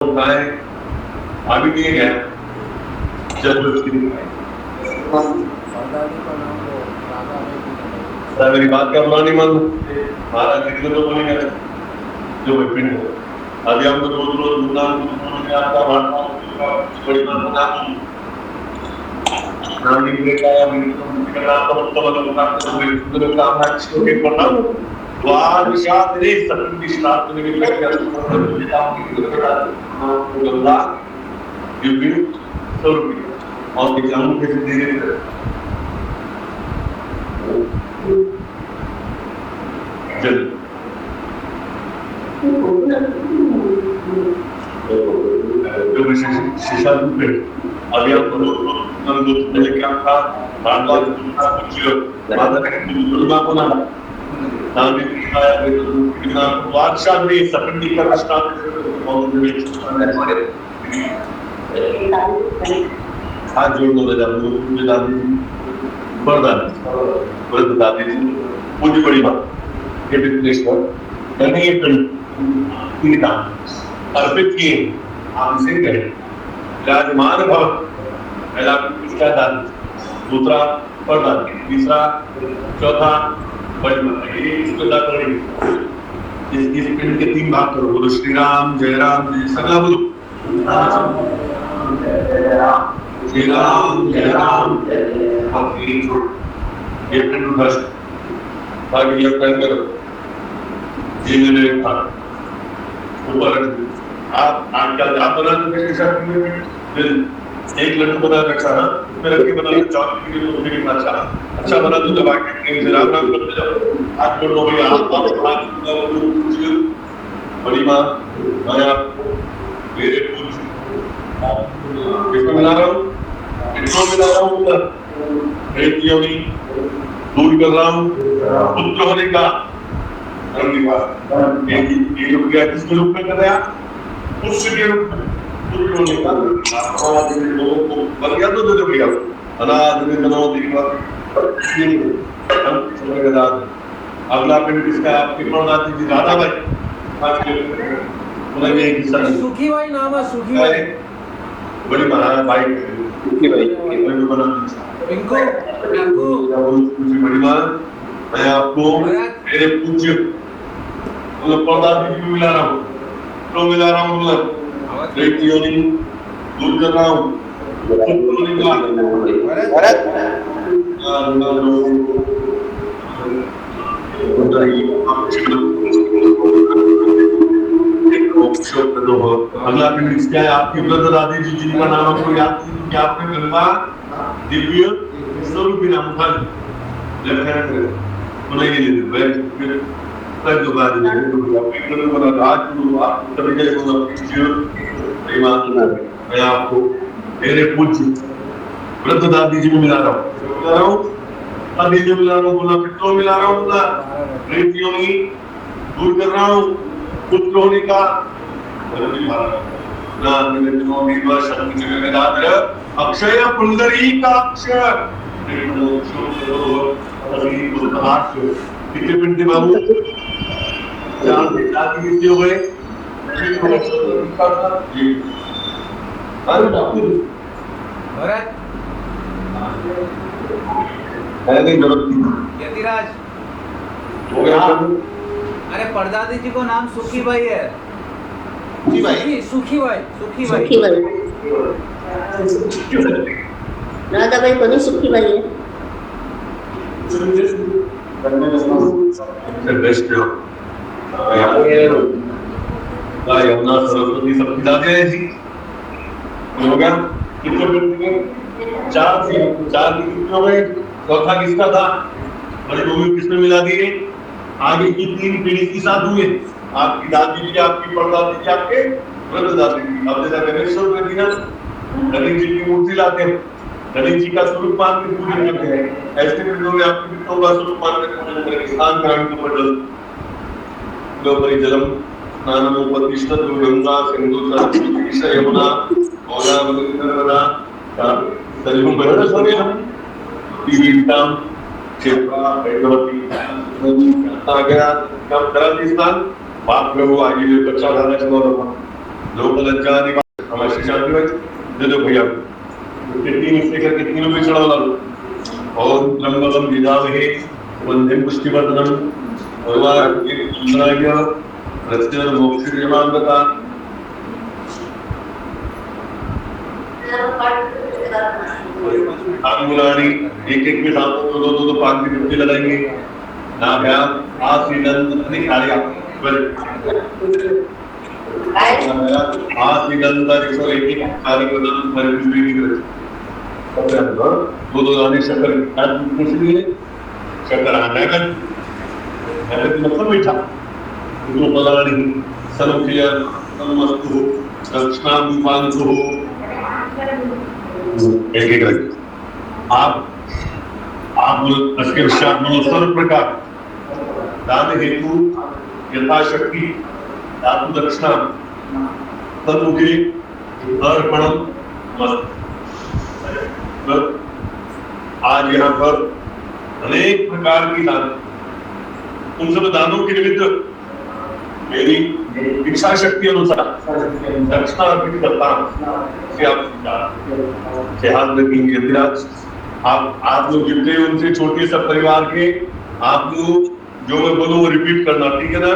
खाए अभी नहीं गया जबरदस्ती मेरी बात का बुरा नहीं मान महाराज जी तो बोलेंगे जो पिंड अभी हम तो रोज रोज आपका बड़ी नाम निकलेगा काम द्वादशात्रे सप्ततिश्रात्रे और एग्जाम के धीरे शिक्षा अभी हम पहले क्या था हाथ जोड़ दो दादी पूरी बड़ी बात अर्पित किए हमसे कहे विराजमान भव पहला किसका दान दूसरा परदान तीसरा चौथा इस पिंड के 3 भाग करो बोलो श्री राम जय राम जय सगला बोलो श्री राम जय राम ये पिंड उठा बाकी ये प्लान करो ये मैंने था ऊपर आप आजकल आप बना चुके फिर एक लड्डू बना रखा ना उसमें रख के बना अच्छा बना तो दबा के राम राम करते जाओ हाथ जोड़ लो भैया आप बड़ी माँ मैं आपको मेरे पूछ किसमें मिला रहा हूँ दूर कर रहा हूँ पुत्र होने का किसके रूप में कर रहे आप पुष्य के रूप में पुत्र होने का लोगों को बलिया तो दे दो भैया अनाथ अगला पिंड किसका आपकी प्रणाती जी राधा भाई सुखी भाई नाम है सुखी भाई बड़ी महाराज भाई सुखी भाई पिंकू पिंकू बड़ी मां मैं आपको मेरे पूज्य मतलब प्रदाती जी मिला रहा हूँ तो मिला रहा हूँ मतलब दूर कर रहा हूँ अगला पिंड क्या है आपकी व्रत दादी जी जिनका नाम आपको याद क्या आपने गंगा दिव्य स्वरूप नाम था मैं आपको मेरे पूज्य व्रत दादी जी में मिला रहा हूँ दादी जी मिला रहा हूँ बोला पितरों मिला रहा हूँ बोला प्रेतियों में दूर कर रहा हूँ पुत्र होने का अक्षय पुंडरीकाक्ष कितने पिंड बाबू 4 हो गए यतिराज हो गया अरे परदादी जी को नाम सुखी भाई है सुखी भाई राधा भाई को नहीं सुखी भाई है यमुना सरस्वती सब खिला दे ऐसी हो गया कितने पिंड 4 हो गए चौथा किसका था बड़ी भूमि किसने मिला दिए आगे की 3 पीढ़ी की साथ हुए आपकी दादी जी आपकी परदादी जी आपके व्रत दादी जी अब जैसा गणेश्वर में दिया गणेश जी की मूर्ति लाते हैं गणेश जी का स्वरूप मान के पूजन करते हैं ऐसे पिंडों में आपके पितरों का स्वरूप मान के पूजन करेंगे स्नान कराने के ऊपर गोपरी जलम स्नानम उपतिष्ठत गंगा सिंधु सरस्वती यमुना गोदावरी नर्मदा सरियुं बहरसरियं तीर्थम क्षेत्रा भैरवती आ गया कब करा स्नान बाप प्रभु आगे जो बच्चा डाला चलो लोक लज्जा निवारण हमारे शांति भाई दे दो भैया कितनी मिस्टेक है कितनी में चढ़ा ला और ब्रह्मगम विदावे वंदे पुष्टिवर्धनम भगवान के सुनाया रचना मोक्ष निर्माण बता अंगुलानी एक में साथ दो पांच की डुबकी लगाएंगे ना भैया आसीनंद नहीं खाली आप आसीनंद इसको एक खाली बदन पर भी नहीं करे दो दाने शक्कर कुछ नहीं है शक्कर आना है मतलब मीठा तो बलानी सनुकिया नमस्तु दक्षिणाम पांचु एक एक रख आप उसके पश्चात सर्व प्रकार दान हेतु यथाशक्ति धातु दक्षिणा तन्मुखे अर्पणम मस्त। आज यहाँ पर अनेक प्रकार की दान उन सब दानों के निमित्त मेरी इच्छा शक्ति अनुसार दक्षिणा अर्पित करता से आप रखेंगे। आप लोग जितने उनसे छोटे सब परिवार के आप लोग जो मैं बोलूं वो रिपीट करना, ठीक है ना?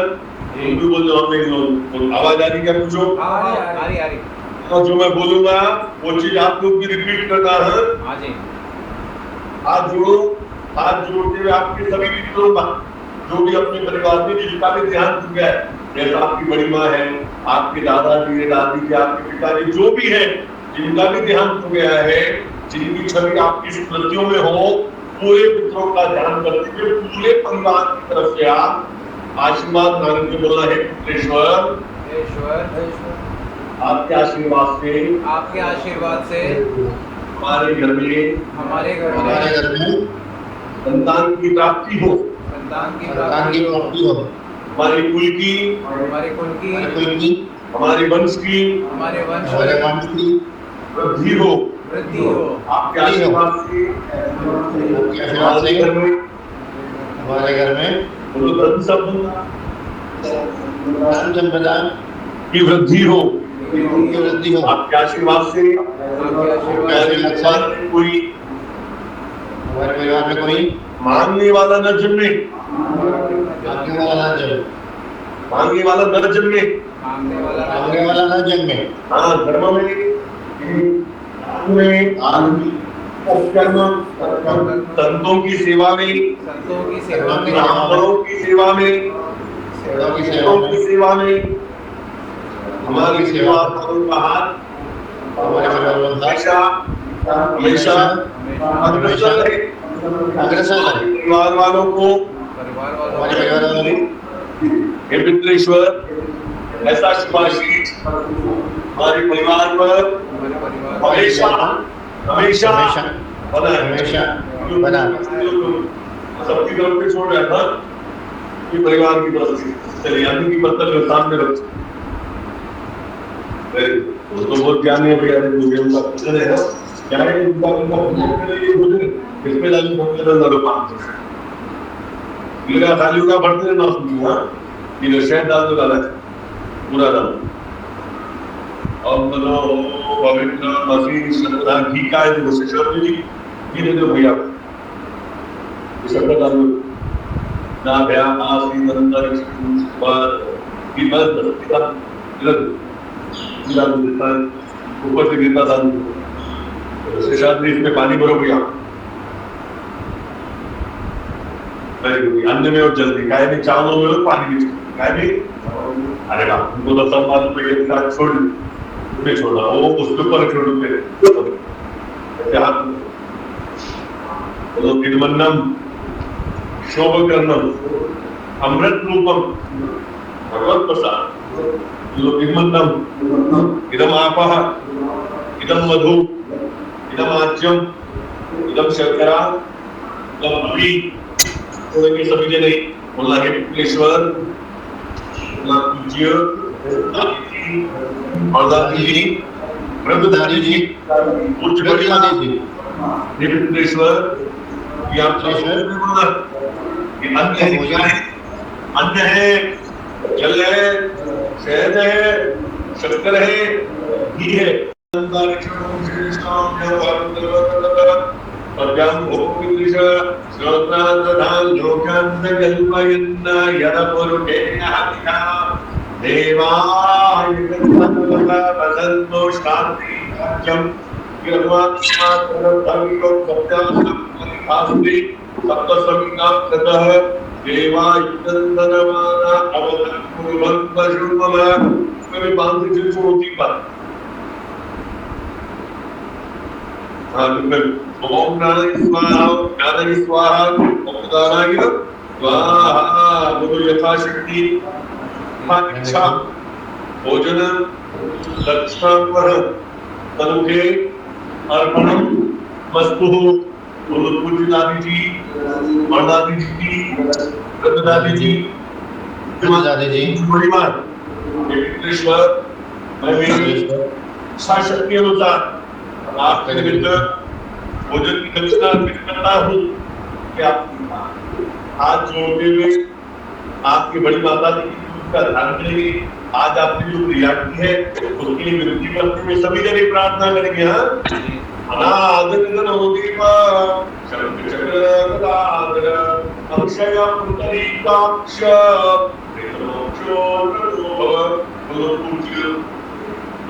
भी बोल दो हमें आवाज आ रही क्या पूछो? आ रही। तो जो मैं बोलूंगा वो चीज आप लोग भी रिपीट करना है। हाँ जी। हाथ जोड़ते हुए आपके सभी मित्रों का जो भी अपने परिवार में जिसका भी ध्यान हो गया है, जैसा आपकी बड़ी माँ है, आपके दादाजी है, दादी जी, आपके पिताजी जो भी है जिनका भी ध्यान हो गया है, जिनकी छवि आपकी स्मृतियों में हो, पूरे मित्रों का ध्यान करते हुए पूरे परिवार की तरफ से आप आशीर्वाद मांग के बोलना है पुत्रेश्वर आपके आशीर्वाद से हमारे घर में संतान की प्राप्ति हो, हमारे कुल की हमारे वंश की वृद्धि हो आपके आशीर्वाद से हमारे घर में संपदा की वृद्धि हो आपके आशीर्वाद से कोई हमारे परिवार में कोई मांगने वाला न जन्मे हाँ धर्म में संतों की सेवा में हमारी सेवा का हाथ हमेशा अग्रसर रहे। परिवार वालों को हे पितृश्वर ऐसा शुभाशीष हमारे परिवार पर हमेशा बना सबकी तरफ से छोड़ रहा था कि परिवार की तरफ से चलिए आदमी की पत्थर सामने रख तो बहुत ज्ञान है भैया उनका पुत्र है क्या है उनका इसमें लालू भक्ति ना लो पांच इनका खाली का बढ़ते ना सुनिए ये शायद डाल दो डाला पूरा डाल और तो पवित्र मसीह सदा घी का है जो शेषर जी ये दे दो भैया ये सब डाल दो ना भैया आसी नंदर पर की बंद इधर ऊपर से गिरता था शेषाद्री इसमें पानी भरो भैया अन्न में और जल्दी गाय में चावलों में और पानी में गाय में अरे ना उनको तो सब बात पे एक साथ छोड़ उसमें छोड़ा वो उसके ऊपर छोड़ दे हाथ तो निर्मन्नम शोभकर्णम अमृत रूपम भगवत प्रसाद निर्मन्नम इदम आपः इदम मधु इदम आज्यम इदम शर्करा इदम अभी के सभी जने बोलना है पुत्रेश्वर पूज्य और दादी जी ब्रह्मधारी जी पूज्य बड़ी जी पुत्रेश्वर ये आप ये अन्न है जल है शहद है शक्कर है, घी है। ओम नारायण स्वाहा, नारायण स्वाहा, ओम नारायण स्वाहा। गुरु यथाशक्ति इच्छा भोजन दक्षिणापर तनुके अर्पणम मस्तु। पूज्य दादी जी, दादी जी, दादी जी, दादी जी, बड़ी बात मैं मेरी शक्ति अनुसार आपके निमित्त भोजन की दक्षिणा अर्पित करता हूँ कि आप हाथ जोड़ते हुए आपकी बड़ी माता जी का ध्यान करेंगे। आज आपने जो क्रिया की है उसके लिए विनती करते हुए सभी जने प्रार्थना करेंगे।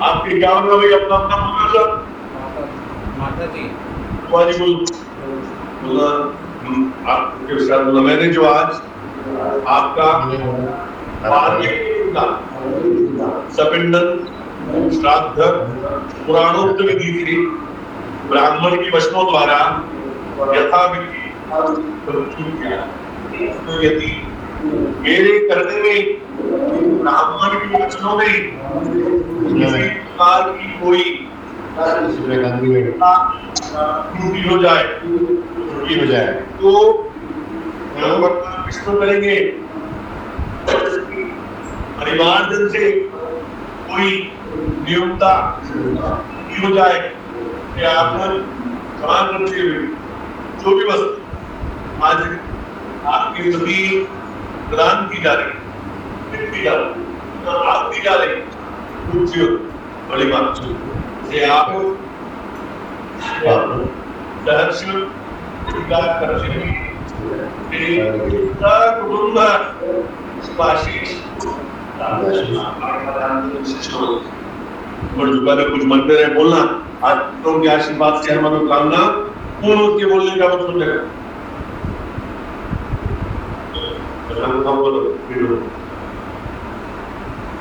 आपके क्या होगा भाई? अपना अपना बोलना सर। माता जी आपके साथ मैंने जो आज आपका सपिंडन श्राद्ध पुराणोक्त विधि थी ब्राह्मण की वचनों द्वारा यथाविधि तो यदि मेरे करने में ब्राह्मण के वचनों में किसी प्रकार की कोई त्रुटि हो जाए तो विष्णु करेंगे। परिवार जन से कोई नियमता हो जाए कि आप क्षमा करते हुए जो भी वस्तु आज आपके प्रति प्रदान की जा रही आप दी जा रही पूज्य बड़ी बात से आप सहर्ष स्वीकार करते कुटुंब कुछ मन में रहे बोलना। आज तो के आशीर्वाद से मनोकामना पूर्ण होती बोलने का मतलब है।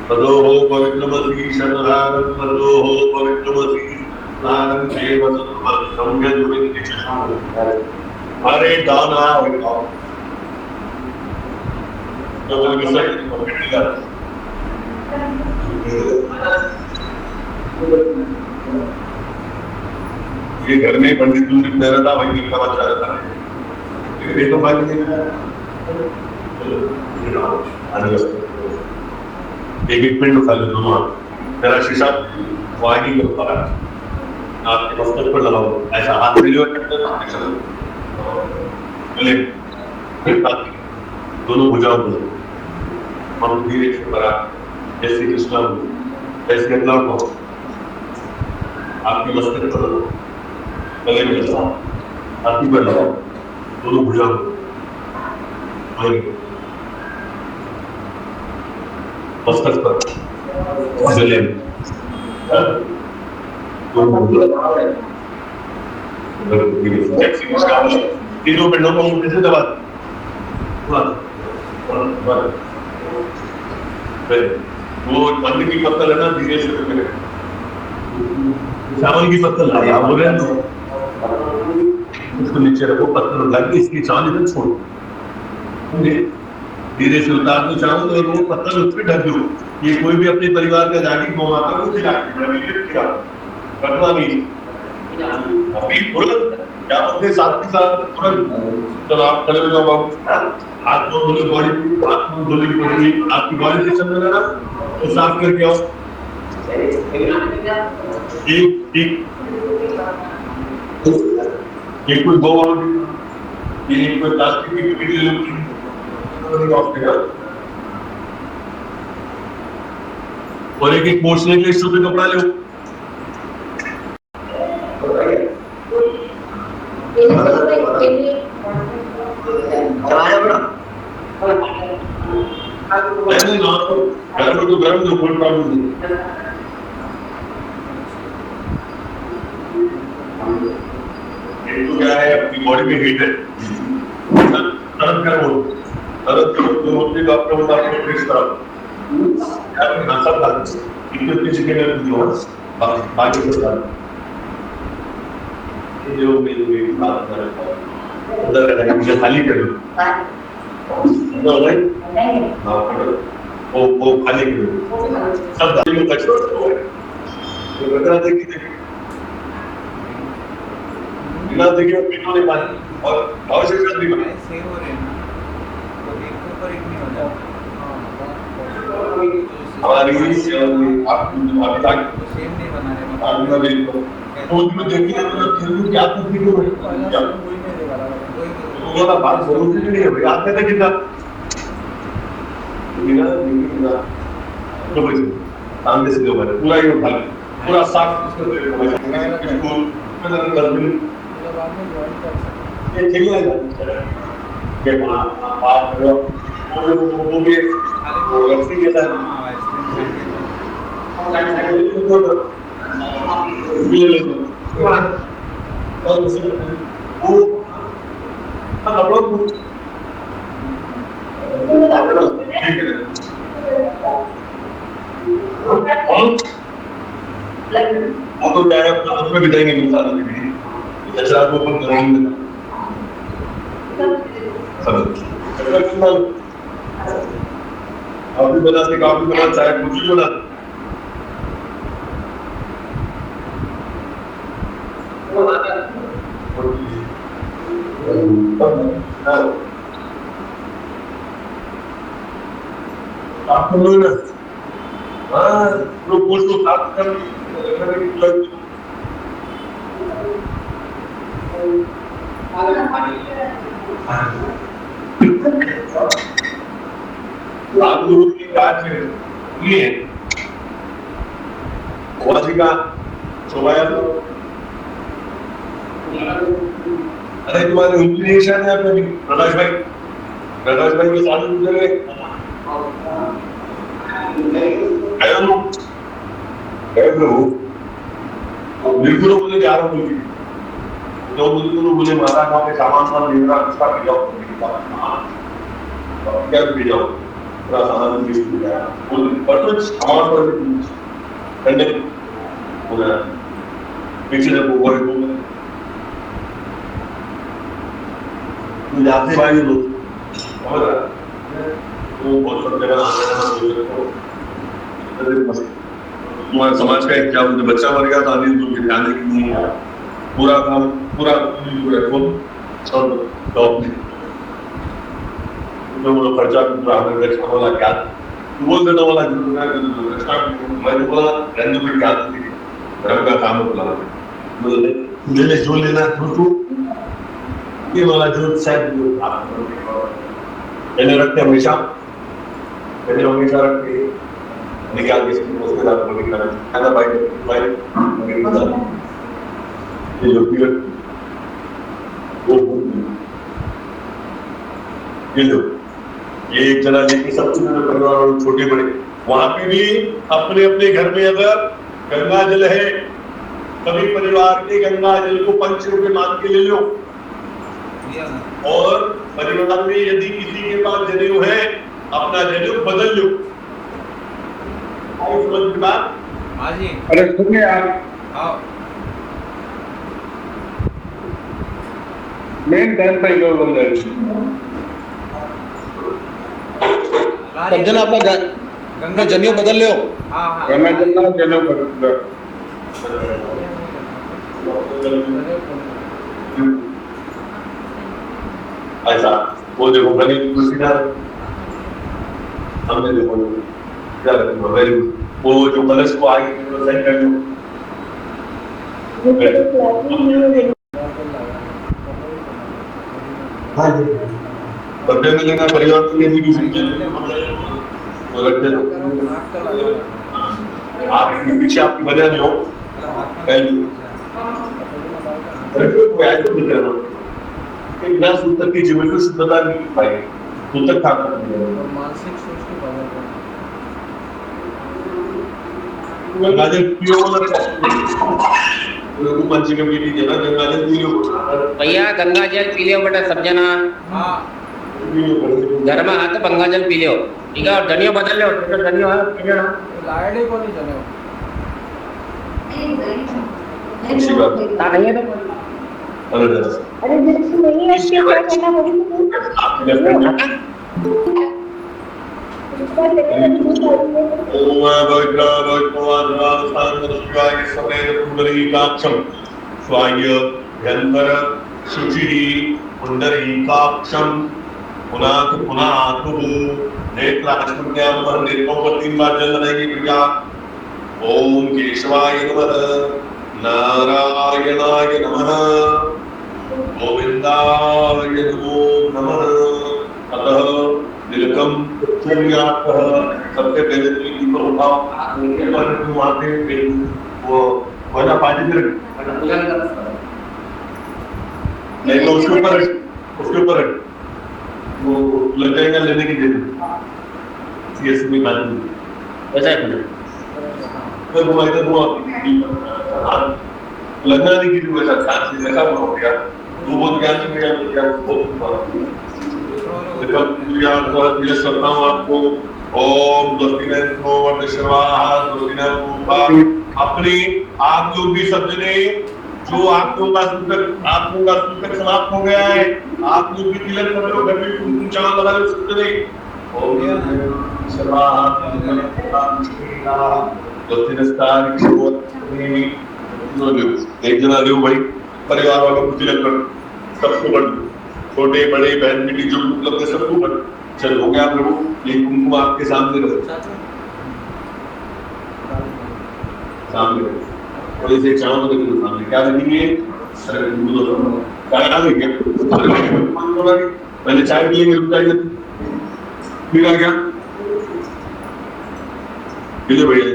तदोहो पवित्रमसि शतधारं तदोहो पवित्रमसि नारं देव संज्ञा जुविति चषाम। अरे दाना तो विषय पकड़ेगा। ये घर में पंडित जी ने रहता भाई का बच्चा रहता है ये तो बात नहीं एक मिनट उठा ले दोनों मेरा शीशा वाही करता है आपके मस्तक पर लगाओ ऐसा हाथ में लियो दोनों भुजाओं को हम धीरे से करा जैसे कृष्णा जैसे अल्लाह को आपके मस्तक पर गले में लगाओ हाथी पर लगाओ दोनों भुजाओं मस्तक पर गले में तीनों पिंडों को मुट्ठी से दबा वो अन्न की पत्तल है ना धीरे से चावल की पत्तल बोल रहे हैं उसको नीचे रखो पत्थर उठा के इसकी चावल इधर छोड़ो धीरे से उतार दो चावल और वो पत्थर उस पर ढक दो। ये कोई भी अपने परिवार का जाति गौ माता को खिला करना नहीं अभी तुरंत क्या अपने साथ के साथ तुरंत चलो आप खड़े हो जाओ बाबू हाथ को धोले बॉडी हाथ को धोले पड़ेगी आपकी बॉडी से चल रहा है तो साफ करके आओ एक ये कोई गौ ये कोई प्लास्टिक की वीडियो और एक एक पोछने के लिए 100 रुपये कपड़ा लो। चलाया बड़ा नहीं ना गर्म तो गर्म दो, कोई प्रॉब्लम नहीं। एक तो क्या है, अपनी बॉडी में हीट है, तरत गर्म हो, तरत जो होती है तो आपका वो आपको फ्रिज करा यार ना सब डाल इतने चिकन में जो है बाकी सब डाल ये जो मेरी बात कर रहा हूँ उधर का मुझे खाली कर दो तो भाई हाँ वो खाली कर दो सब डाल के कचरा तो बता दे कि बिना देखे पिनो नहीं पानी और आवश्यकता भी बने सेव हो रहे हैं ना, तो एक के ऊपर एक नहीं हो जाता। हमारी अभी तक तो सेम नहीं बना रहे आपका भी तो उसमें देखिए तो फिर भी क्या कुछ भी हो वो ना बात जरूरी नहीं है भाई आप कहते कितना बिना तो भाई सामने से जो है पूरा ही उठा पूरा साफ स्कूल डस्टबिन ये चलिए ये आप वो भी वो रस्सी के साथ ये ले लो और वो कपड़ों को ठीक है वो तो क्या है अपना उसमें बिताएंगे मिलता है कचरा को ऊपर करेंगे कॉफी बना चाहे कुछ भी बना आपको लोग हाँ लोग पोस्ट को साफ कर की बात ये जी का शोभाया तो अरे तुम्हारे इंजीनियर है अपने प्रकाश भाई के साथ गुजर गए बिल्कुल मुझे जा रहा हूँ जो बिल्कुल मुझे मारा गाँव के सामान वामान ले रहा उसका भेजाओ क्या भेजाओ पूरा सामान हमारा ठंडे पीछे जाते भाई लोग बहुत सब जगह तुम्हारे समाज का एक क्या बोलते बच्चा मर गया तो आदमी तुम ध्यान देगी नहीं है पूरा काम पूरा सब टॉप में वो खर्चा पूरा हमें रखने वाला क्या बोल देना वाला मैंने बोला रहने में क्या थी घर का काम बोला मैंने जो लेना तो ये वाला जो शायद मैंने रखते हमेशा रखते निकाल के उसके साथ बोल निकाल है ना भाई ये जो पीरियड वो ये लो ये एक जना लेके सब परिवार और छोटे बड़े वहां पे भी अपने अपने घर में अगर गंगा जल है सभी परिवार के गंगा जल को 5 रुपए मान के ले लो और परिवार में यदि किसी के पास जनेऊ है अपना जनेऊ बदल लो समझ बात हाँ जी अरे सुनिए यार आओ मेन टाइम पे लोग बन रहे सब जन अपना गंगा जनेऊ बदल लो हाँ हाँ गंगा जलना जनेऊ बदल ऐसा वो देखो बनी कुर्सी डाल हमने देखो क्या रखा वेरी गुड वो जो कलर्स को आगे सेट कर दो हाँ जी बर्थडे में लेना परिवार के लिए भी वो रखते आप पीछे आपकी वजह नहीं हो बिना सूतक की जीवन को शुद्धता नहीं पाई सूतक था मानसिक सोच के बाहर गंगाजल पियो लोगों पंची के पीली जना गंगाजल पियो भैया गंगा जल पी लियो बेटा सब जना हाँ घर में हाथ गंगा जल पी लियो ठीक है और धनियो बदल लो तो धनियो है पी लो ना लाइट ही को नहीं चले अच्छी बात ता नहीं है तो अरे अरे जैसे नहीं है इसके क्या करना होगी ओम भद्रा भगवान स्वाय समेत पुंडरीकाक्षम स्वाय यंतर शुचि पुंडरीकाक्षम पुनाथ पुनाथ नेत्राष्टम्याम पर नेत्रों पर 3 बार जल लगाएंगे भैया ओम केशवाय नमः नारायणाय नमः गोविंदाय नमो नमः अतः दिलकम सूर्यातः सबसे पहले तो की पर उठाओ पर माथे पे वो वाला पानी में नहीं तो उसके ऊपर वो लग जाएगा लेने की देर सीएस में बात वैसा है तो वो इधर वो लगना नहीं कि वैसा ध्यान से ऐसा हो गया वो बहुत ज्ञान से मेरा बहुत ये करता हूँ आपको ओम अपनी आप लोग भी सज्जने जो आप लोगों का सूतक समाप्त हो गया है आप लोग भी तिलक कर लो घर में कुमकुम चावल लगा लो सज्जने ओम एक जना लो भाई परिवार वालों को तिलक कर सबको बढ़ छोटे बड़े बहन बेटी जो उपलब्ध है सबको बढ़ चल हो गया आप लोग ये कुमकुम आपके सामने रखो सामने और इसे चावल को देखो सामने क्या देखेंगे अरे क्या देखेंगे पहले चाय पिएंगे रुक जाएंगे फिर आ गया पीले बढ़िया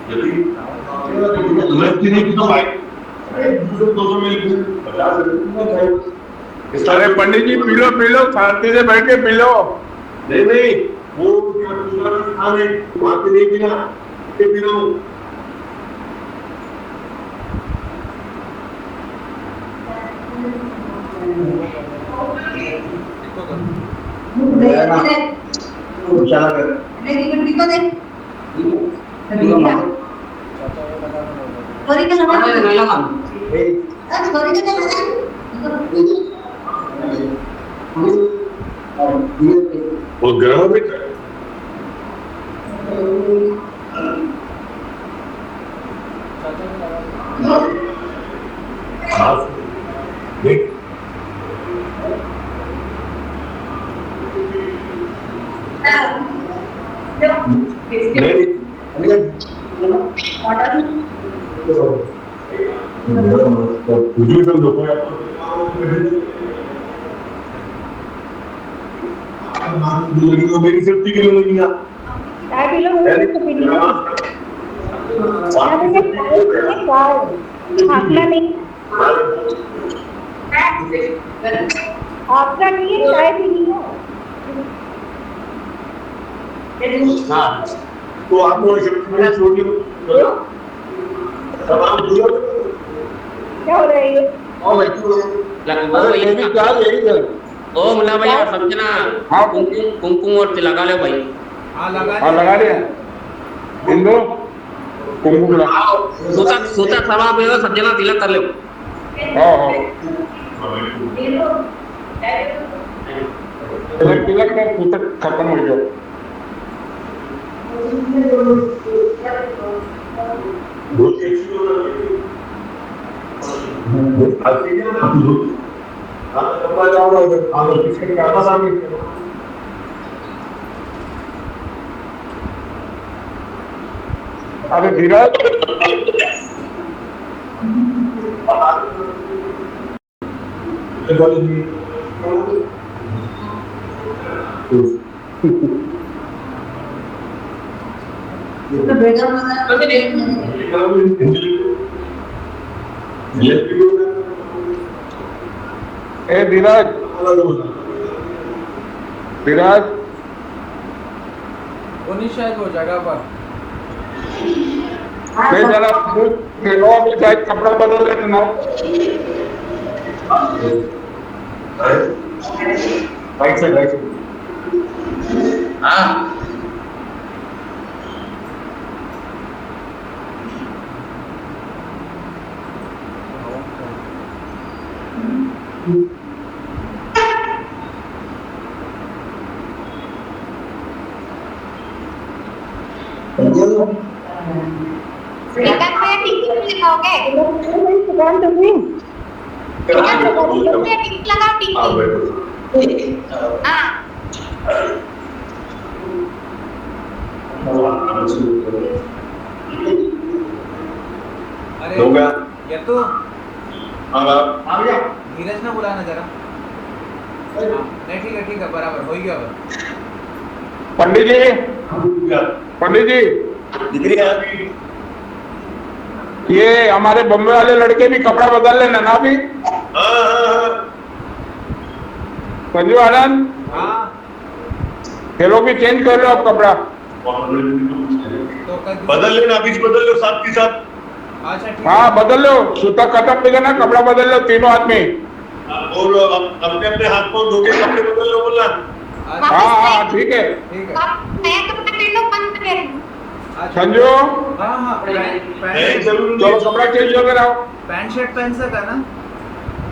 यदि मैं तीन की तो भाई 200 मिल 50 अरे पंडित जी पी लो शांति से बैठ के पी लो नहीं वो खाने वहां पे नहीं पीना पी लो चला कर वो गर्म है देख मेरी सेफ्टी के लिए नहीं चाय पी लो तो पी लो आपका नहीं आपका नहीं है चाय पी लो हाँ तो आप लोग छोटी क्या हो रहा है ये ओ मुन्ना भैया समझना हाँ कुमकुम और लगा लो भाई हाँ लगा दिया इंदो कुमकुम लगा सूतक सभा में सब जना तिलक कर लो हाँ तिलक का सूतक खत्म हो गया अरे धीरज ए धीरज धीरज वो नहीं शायद वो जगह पर नहीं जरा खेलो अभी शायद कपड़ा बदल लेते ना राइट साइड हाँ टिकट पे टिकट लगाओगे दुकान तो हुई टिकट लगाओ टिकट हाँ अरे हो गया ये तो आ गया धीरज ना बुलाना जरा नहीं ठीक है बराबर हो गया अब पंडित जी दिख रही है ये हमारे बम्बे वाले लड़के भी कपड़ा बदल लेना ना अभी संजू आनंद हाँ ये लोग भी चेंज कर लो अब कपड़ा तो बदल लेना बीच बदल लो साथ के साथ अच्छा ठीक हाँ बदल लो सूता खत्म भी ना कपड़ा बदल लो तीनों आदमी और अपने अपने हाथ को धो के कपड़े बदल लो बोलना अच्छा हाँ हाँ ठीक है ठीक है आप नया कपड़ा ले लो बंद कर अच्छा संजू हाँ नहीं जरूर चलो कपड़ा चेंज हो गया पैंट शर्ट पहन सका ना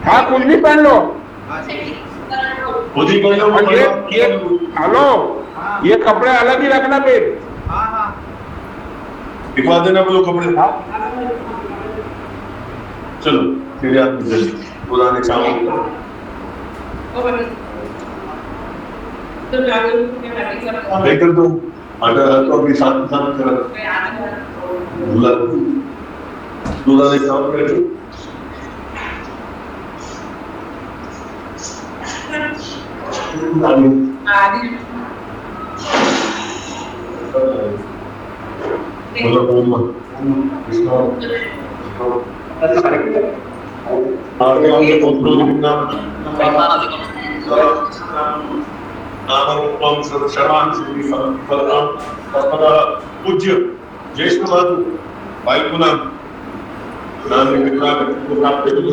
हाँ कुछ भी पहन लो अच्छा खुद ही पहन लो और ये हेलो हाँ ये कपड़े अलग ही रखना फिर हाँ हाँ दिखवा देना वो कपड़े चलो फिर आप जल्दी पुराने चावल लेकर दो अगर तो अभी साथ साथ दूल्हा दूल्हा ने काम कर आगे हमने पूज्य ज्येष्ठ मातु वायुपुना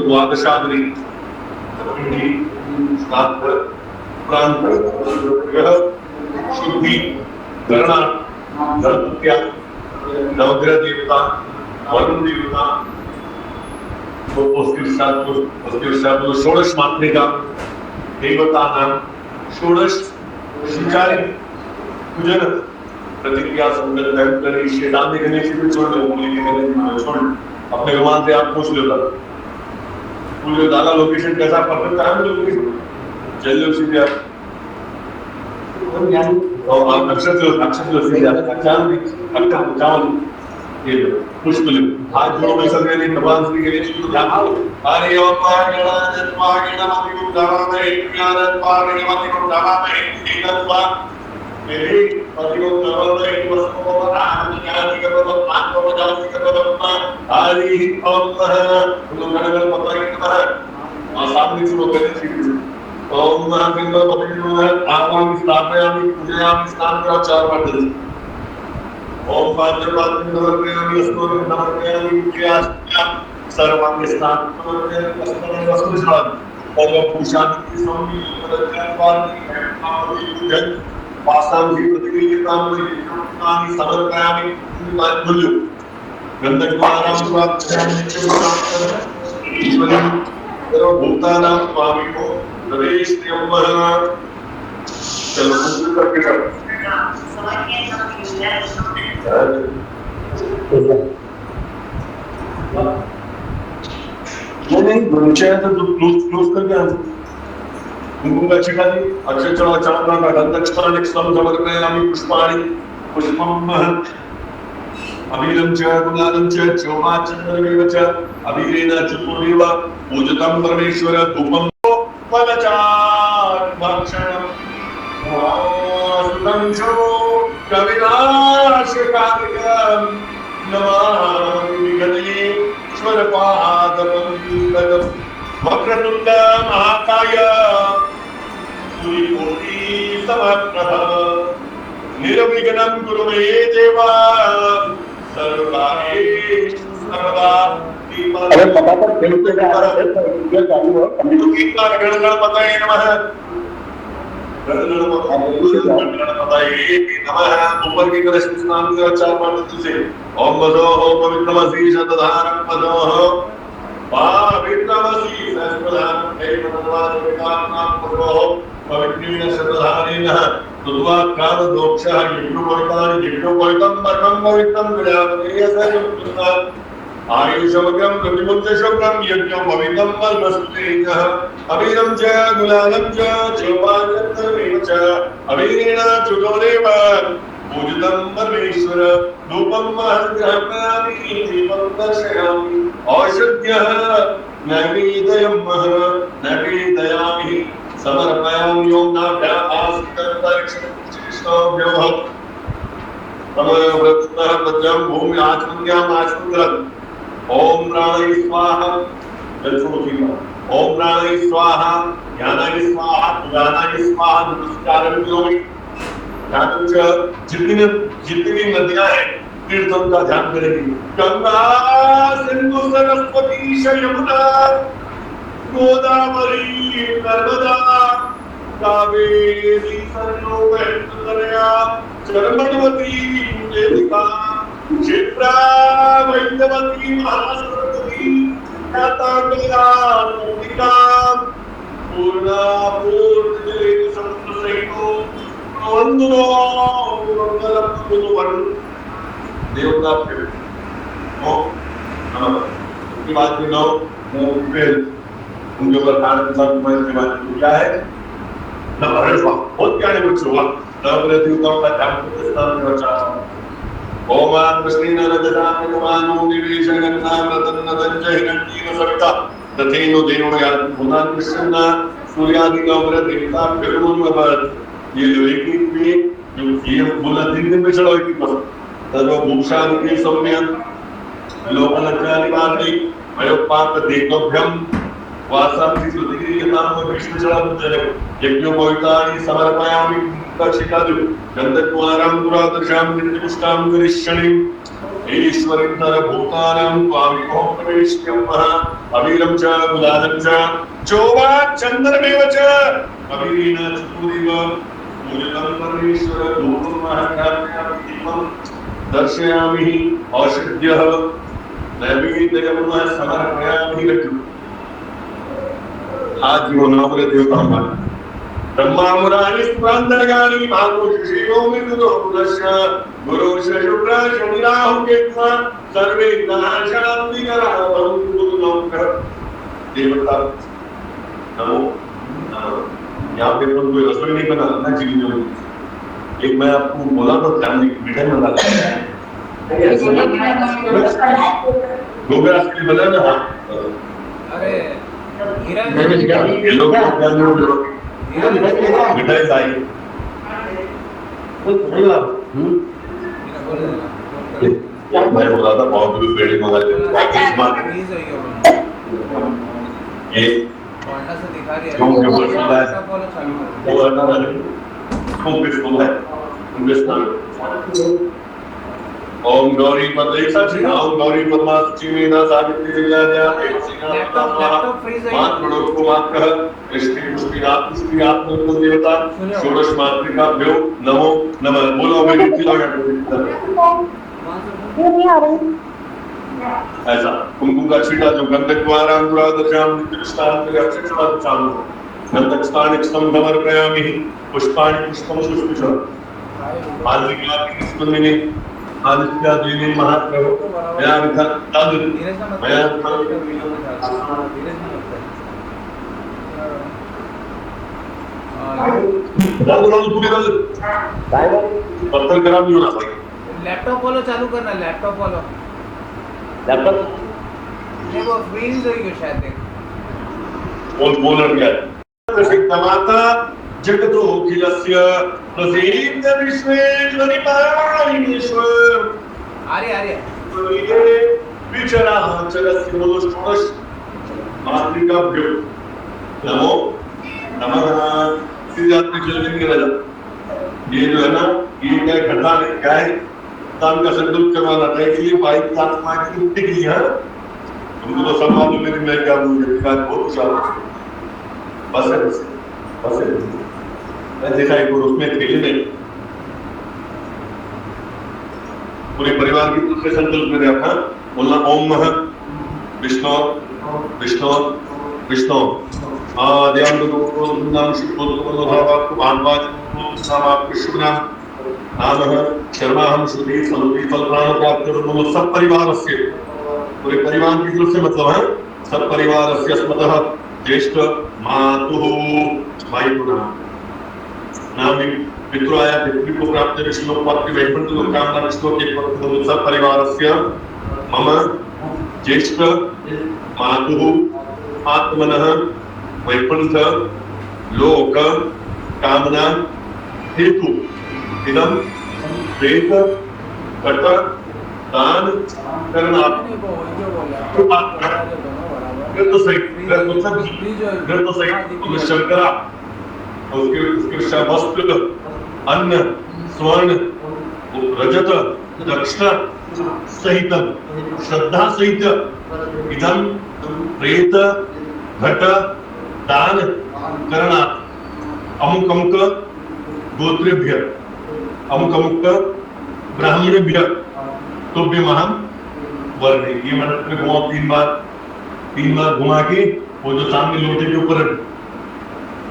द्वादशाग्नि शुद्धि गणना गणपत्या नवग्रह देवता वरुण देवता तो उसके साथ षोडश मात्रिका देवता नाम षोडश सिंचाई पूजन प्रतिक्रिया संगत धर्म करी शैतान ने गणेश को छोड़ दो मूली के गणेश छोड़ अपने भगवान से आप पूछ लो पूछ लो दादा लोकेशन कैसा परफेक्ट है लोकेशन चल लो सीधे आप और नक्षत्र सीधे आप चावल ये लो पुष्प लो हाथ जोड़ो में सब ने भगवान श्री गणेश को ध्यान अरे ओ पागणा मति उदाहरण ज्ञान पागणा मति उदाहरण एक मेरे पतियों करोड़ एक वर्ष को आदि ज्ञान के बल आत्म बजाव के बल आदि अल्लाह तो मैंने पता है कि और सामने से लोग कहते हैं ओम महाबिंब पतियों आवाम स्थापयामि पूजयामि स्नान का चार बार दे ओम पाद्रपाद्र नमस्कारयामि स्तोत्र नमस्कारयामि क्रिया सर्वांग स्नान नमस्कारयामि वस्तुस्नान और पूषान की स्वामी पदकार पासाम की प्रतिक्रिया में समर्पयामि मूल्य गंधद्वारा भूतानां स्वामी को नरेश देवमः चलो करके नहीं पंचायत तो क्लोज करके आ कुंकुम चिकाली अक्षय चला चला का गंधक्षरा निक्षम समर्पयामि पुष्पाणि पुष्पम अभिरं च गुलालं च चोमा चंद्रमेव च अभिरेण चतुर्देव पूजितं परमेश्वर धूपं फलचात् भक्षणं सुतं शो कविनाशकारिकं नमामि गणेश्वरपादपङ्कजं वक्रतुण्ड महाकाय सूर्यकोटि समप्रभ निर्विघ्नं कुरु मे देव सर्वकार्येषु सर्वदा अरे फटाफट खेलते चालू हो गणपतये नमः गणपतये नमः ऊपर की तरफ स्नान का 4 तुलसी ओम वसो पवित्रमसि शतधारं वसो पवित्रमसि शतधारं देवनवादिकानां वसो पवित्रेण शतधारेण तुद्वा काल दोक्षः यज्ञोपवितं परमं पवित्रं विरामदेयसर्वं आयुषमग्रं प्रतिमुञ्चशुभ्रं यज्ञं पवित्रं परमस्तेजः अवीरं च गुलालं च चोपानन्तरमेव च अवीरेण चुतोदेव पूजितं परमेश्वर धूपं महद्ग्रहणामि दीपं दर्शयामि औषध्यः नैवेद्यं नैवेदयामि समर्पयामि ओम नाभ्यामास्कन्तरिक्षणो तमव्रतः वज्रं भूमि आचमन्याम् आचमन्त्रम् ओम प्राणाय स्वाहा ओम प्राणाय स्वाहा ज्ञानाय स्वाहा उदानाय स्वाहा नमस्कारं करोमि जितनी नदियां हैं तीर्थों का ध्यान करेंगे गंगा सिंधु सरस्वती यमुना गोदावरी नर्मदा कावेरी सरयूं चरमणवती वेदिका क्षिप्रा वैद्यवती महासरस्वती नातागला नदिका पूर्णा पूर्णजले समुद्रसहितो वंदनो मंगलम कुलवरुण देवता फिर उसके बाद में नौ फिर उनके ऊपर खाने के साथ के बाद क्या है बहुत प्यारे बच्चों हुआ नवग्रह का ध्यान स्नान करना चाहता हूँ ओमान कृष्णेन रजतामनो निवेशगन्नाम रतननदञ्च हिरण्येन सविता तथेनो देवो याति भुवनान् कृष्णेन सूर्यादि नवग्रह देवता फिरमुन्वभवत् ये लोहे की जो ये बोला दिन में चढ़ो की पर तदो भूषादि के सम्यक लोकलज्जानि वार्ति वयोपात देकोभ्यम वासांसि सुधिरी के नाम में विष्णु चढ़ा मुझे यज्ञोपवीतानि समर्पयामि कक्षिकादु गन्धद्वारं दुरादर्शां नित्यपुष्टां गरिष्यणिं ईश्वरीं सर्वभूतानां त्वामिको प्रवेश्यं अवीरं च गुलालं च चोवा चन्द्रमेव च अवीरेण चतुरेव पूजितं परमेश्वर धूपं महत्कार्यामि दीपं दर्शयामि औषध्यः नैवेद्यं समर्पयामि आज वो नवग्रह देवता ब्रह्मा मुरारी स्पंदनगानी भागवत मित्रो दर्श गुरु शुक्र शनि राहु केतु सर्वे नाशांति करावं नमः देवता नमो यहाँ पे तो कोई रसोई नहीं बना ना जी जो एक मैं आपको बोला तो ध्यान मिठाई बना गोबरास के लिए बना ना अरे ये लोग मिठाई चाहिए मैं बोला था बहुत भी पेड़ मंगा ले ये पढ़ना से दिखा रही है क्यों क्यों बोलता है वो करना है क्यों किस को है उनके स्थान ओम गौरी पद एक साथ ही ओम गौरी पद्मा चिमेना सावित्री विद्या लैपटॉप फ्रीज है मात प्रणव को मात कह कृष्ण पुष्टि आत्म देवता षोडश मातृका भ्यो नमो नमः बोलो मेरी तिलक नहीं आ रही ऐसा कुमकुम का छीटा जो गंधक द्वारा अंकुरादर्शाम नित्यष्टान के अक्षरा चालू गंधक स्थान स्तंभ समर्पयामि पुष्पाणि पुष्पम पुष्पिशः मालविका की स्पंदने आदित्य देवी महाप्रभु मैं विधा तद मैं पत्थर खराब नहीं होना चाहिए लैपटॉप वाला चालू करना लैपटॉप वाला नहीं वो फ्रीज होगी शायद बोल बोल क्या प्रसिद्ध माता जगतोऽखिलस्य प्रसीद विश्वेश्वरिपाणीश्वर आर्य आर्य विचराचरस्य षोडश मातृकाभ्यो नमो नमः। सीधे आपने जल्दी के राजा ये जो है ना ये क्या घटना है क्या है दान का संकल्प करवाना था इसलिए भाई की आत्मा की मुक्ति के लिए है तुमको तो सब मालूम है कि मैं क्या बोलूं ये बहुत खुशहाल बस है मैं देखा एक और उसमें खेले नहीं पूरे परिवार की तरफ से संकल्प में रखा बोलना ओम नमः विष्णु विष्णु विष्णु आद्याम दोषो नाम शुद्धोत्तमो भावात्म भानवाच नाम आपके शुभ नाम नामः शर्मा हम शुद्धि फलुति फल प्राण प्राप्त करो सब परिवारस्य पूरे परिवार की तरफ से मतलब है सब परिवारस्य अस्मतः ज्येष्ठ मातुः वायुना नाम पितृआया पितृ को प्राप्त विष्णु पत्नी वैकुंठ को कामना विष्णु के पत्नी सब परिवारस्य मम ज्येष्ठ मातुः आत्मनः वैकुंठ लोक कामना हेतु इदम प्रेत कट दान करना तो सही शंकरा उसके वस्त्र अन्न स्वर्ण रजत दक्षिण सहित श्रद्धा सहित इदम प्रेत घट दान करना अमुक अमुक गोत्रेभ्य अमुक अमुक ब्राह्मणेभ्य तुभ्यमहं वरणे। ये मंत्र में घुमाओ तीन बार घुमा के वो जो सामने लोटे के ऊपर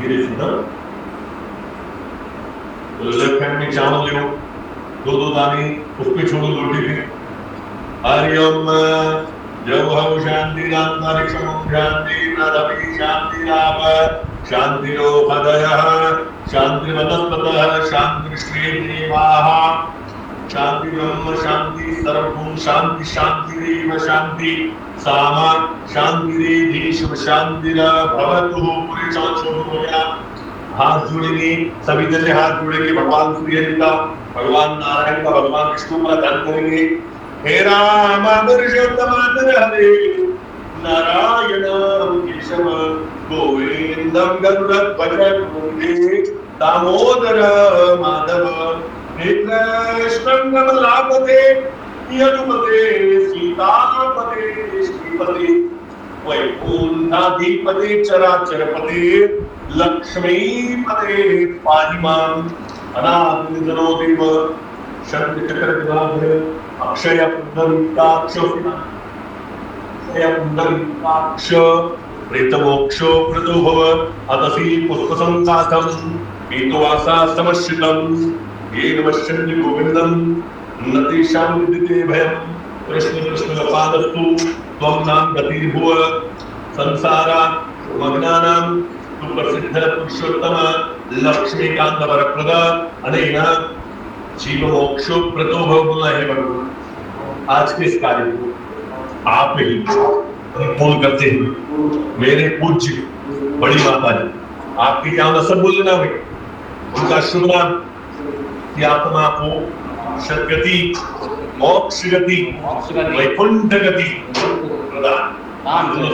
गिरे सीधा तो लेफ्ट हैंड में चावल ले दो दाने उस पे छोड़ो लोटे पे हरिओम जब हम शांति अंतरिक्षम शांति पृथ्वी शांति राम शांति लोकदयः शांति वनस्पतः शांति श्रीदेवाः शांति ब्रह्म शांति सर्वभूम शांति शांतिरेव शांति सामा शांतिरेधीश्वर शांतिरभवतु। पूरे चांचो हो गया हाथ जोड़ेंगे सभी जन हाथ जोड़ेंगे भगवान सूर्य का भगवान नारायण का भगवान विष्णु का ध्यान करेंगे। हे राम पुरुषोत्तम हरे नारायण केशव गोविंदम गरुड़ध्वज दामोदर माधव हे कृष्ण कमलापते यदुपते सीतापते श्रीपते वैकुंठाधिपते चराचरपते लक्ष्मीपते पाहि मां अनादिजनो देव शंखचक्रगदाधर अक्षय पुंडरीकाक्ष प्रेतमोक्षो प्रतो भव अतसी पुष्पसंकाशं पीतवासा समश्रितं येन पश्यन्ति गोविन्दं न तेषां विद्यते भयं। कृष्ण कृष्ण पादस्तु त्वं नाम गतिर्भुव संसारात् मग्नानां तु प्रसिद्ध पुरुषोत्तम लक्ष्मीकांत वरप्रद अनेन जीव मोक्षो प्रतो भव। बोला है भगवान आज के इस कार्य को आप ही पूर्ण करते हैं। मेरे पूज्य बड़ी माता जी आपकी क्या सब बोल लेना भाई उनका शुभ नाम की आत्मा को सद्गति मोक्ष गति वैकुंठ गति प्रदान।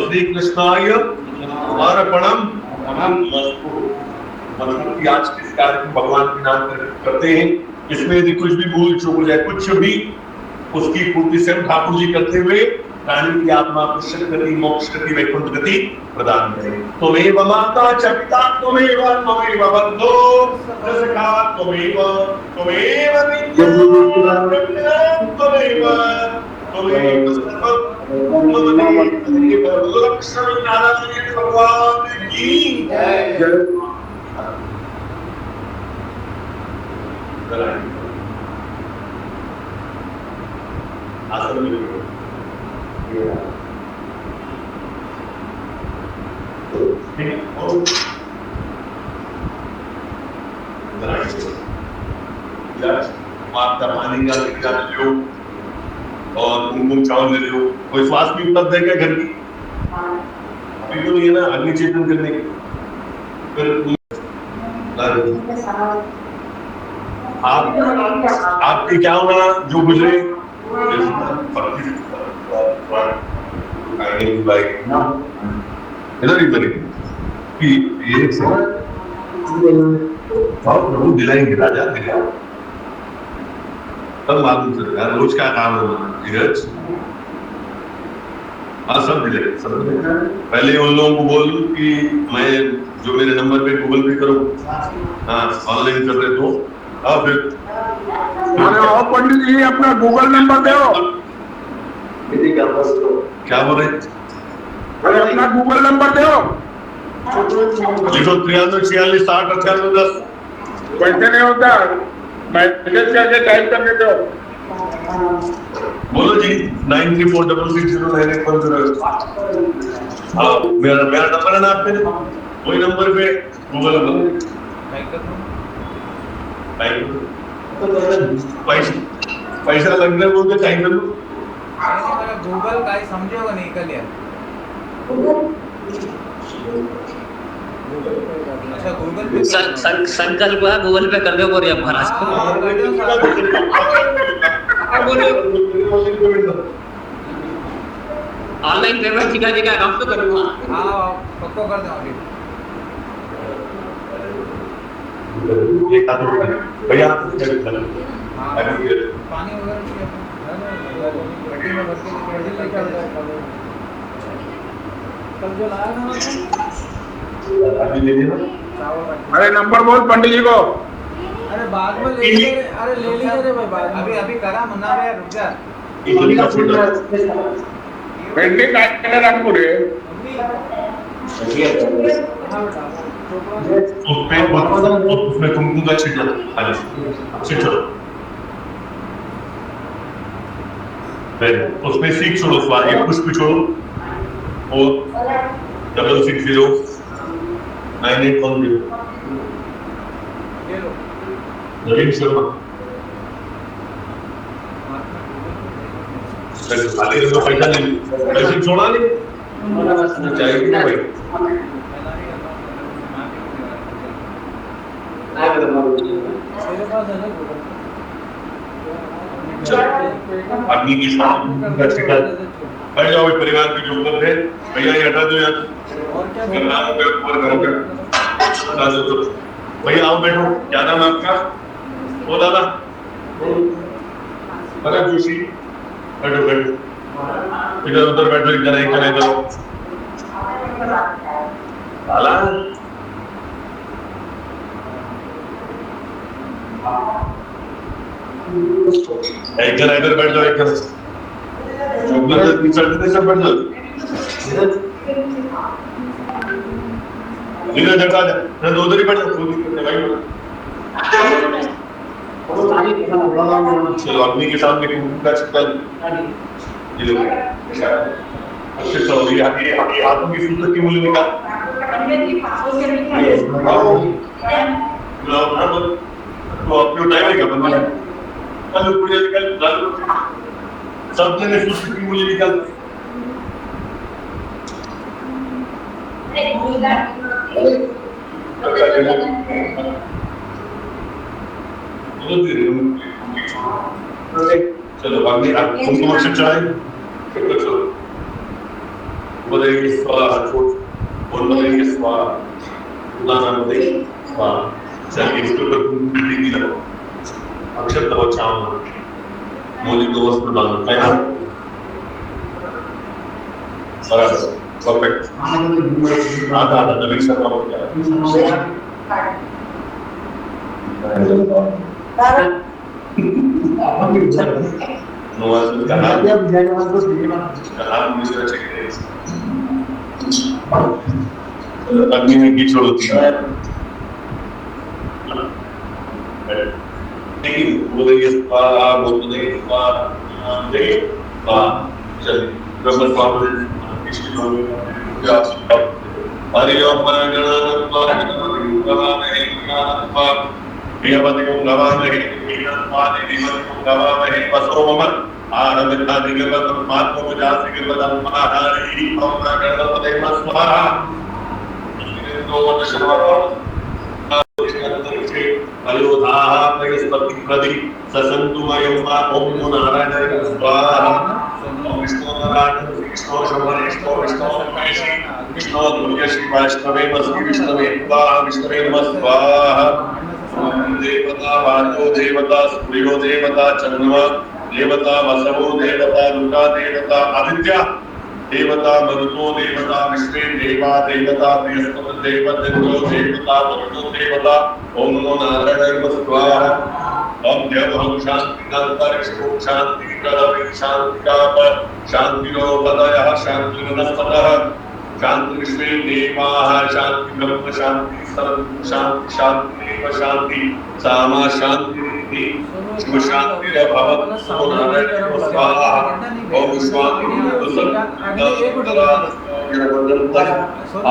श्री कृष्णाय अर्पणम मतलब कि आज के इस कार्य को भगवान के नाम करते हैं। इसमें यदि कुछ भी भूल चूक हो जाए कुछ भी उसकी पूर्ति से ठाकुर जी करते हुए प्राणी की आत्मा को सद्गति मोक्ष गति वैकुंठ गति प्रदान करें। त्वमेव माता च पिता त्वमेव बन्धो सखा त्वमेव त्वमेव लक्ष्मी नारायण भगवान की जय। आसन में ठीक है आपका पानी का ले लो और कुमकुम चावल ले लो। कोई स्वास्थ्य भी उपलब्ध है क्या घर की? अभी तो नहीं है ना अग्नि चेतन करने की। फिर आपकी क्या होना जो गुजरे इधर ही बने कि ये प्रभु दिलाएंगे राजा दिलाएंगे तब मालूम चलेगा रोज का काम है धीरज। हाँ सब मिले सब मिले। पहले उन लोगों को बोल कि मैं जो मेरे नंबर पे गूगल पे करूँ हाँ ऑनलाइन कर रहे तो हाँ फिर अरे आओ पंडित जी अपना गूगल नंबर दो। क्या बोले अरे अपना गूगल नंबर दो। 9346609810 वैसे नहीं होता मैसेज करके टाइप करके दो। बोलो जी 9346609810 हाँ मेरा नंबर है ना आपके वही नंबर पे गूगल पैसा लगने बोलते टाइम कर लो गूगल काय समझो का नहीं कर लिया। अच्छा गूगल पे संकल्प गूगल पे कर दो बोलिए महाराज ऑनलाइन पेमेंट सिखाने का काम तो करूँगा। हाँ पक्को कर दो भैया पानी वगैरह गड्डी में भर के लेकर कल जो लाया था अभी ले लेना अरे नंबर बोल पंडित जी को। अरे बाद में ले लीजिए अरे ले लीजिए रे भाई बाद अभी अभी करा मना रे रुक जा पेंटिंग काटने रख पूरे उसमें कुमकुम का छिटा उसमें सीख छोड़ो ये पुष्प छोड़ो और 66098110 नवीन शर्मा खाली रंग पैसा नहीं पैसे छोड़ा नहीं चाहिए ना भाई आदमी की बैठ जाओ परिवार के जो उपलब्ध है भैया ये हटा दो यार भैया आओ बैठो क्या नाम है आपका वो दादा भरत जोशी बैठो बैठो इधर उधर बैठो इधर एक जने इधर आला एक जन इधर बैठ जाओ एक जन चलते सब बैठ जाओ इधर जगह है उधर ही बैठ जाओ कोई दिक्कत नहीं भाई चलो आदमी के सामने का चित्ता ये लो अच्छे चलो ये हाथों की सूत्र की मूल्य निकाल तो अपने टाइम है क्या बनना कल पूरे निकल सब ने सूत्र की मूल्य निकाल चलो बाकी आप कुमकुम अक्षर चढ़ाए चलो बोलेंगे स्वाहा और बोलेंगे स्वाहा नाम बोलेंगे स्वाहा चलिए इसके ऊपर कुमकुम लगाओ अक्षर तब अच्छा होगा मौलिक को वस्त्र डालना है बराबर परफेक्ट आधा नवीन शर्मा हो गया अग्नि में कीचड़ होती है लेकिन बोलेंगे बोलेंगे चलिए ब्रह्म स्वामी हरि ओम प्रियपतिं गवामहे मीनात्मानि दिवं गवामहे वसोममन आरविन्दादिगवतं मात्मोजासिगवतं महाहरि ओम गणपते स्वाहा प्रति ससंतुमयं वा ओम नमो नारायणाय स्वाहा ओम विष्णु नारायण विष्णु शंभर विष्णु विष्णु विष्णु दुर्गा श्री वैष्णवे मस्ति विष्णवे स्वाहा विष्णवे नमः स्वाहा देवता वायो देवता सूर्यो देवता चंद्रमा देवता वसवो देवता दुर्गा देवता आदित्य देवता मरुतो देवता विश्वे देवा देवता बृहस्पति देवतेन्द्रो देवता वरुणो देवता ओम नमो नारायणाय नमः स्वाहा ओम देवहं शांतिकांतरिक्षो शांतिकरवि शांतिकाप शांतिरोपदयः शांतिर्नस्ततः शांति विश्वे देवाः शांति ब्रह्म शांति सर्व शांति शांति शांति सामा शांति शिव शांति भवतु नमो नारायणाय नमः स्वाहा ओम स्वामी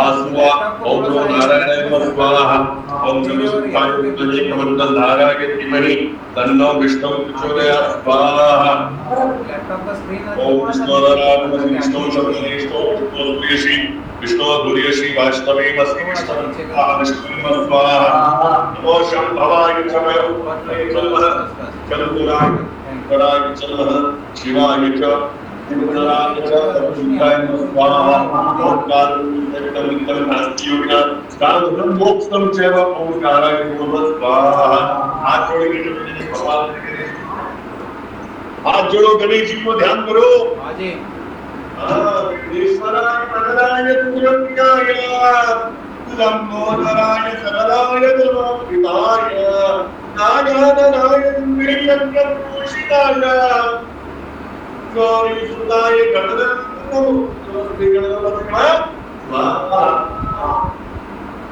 आसुवा ओम नमो नारायणाय नमः स्वाहा ओम नमस्ते कमंडल धाराय धीमहि तन्नो विष्णु प्रचोदयात् स्वाहा ओम विष्णु नारायण विष्णु शब्देष्टो विष्णु विष्णु गुरुयश्री वैष्णवे मस्ति विष्णु विष्णु स्वाहा नमो शंभवाय चमय चंद्राय कराय चमः शिवाय च दिवराय च तपस्याय स्वाहा ओंकार नित्यं नास्ति योगिना कामं मोक्षं चैव ओंकाराय नमः स्वाहा हाथ जोड़ के भगवान हाथ जोड़ो गणेश जी को ध्यान करो हाँ जी ईश्वराय मंगलाय तुरंगाय लंबोदराय सरलाय देवाय नागाननाय वीर्यंकपोषिताय गौरी सुताय गणनमो गणनमः स्वाहा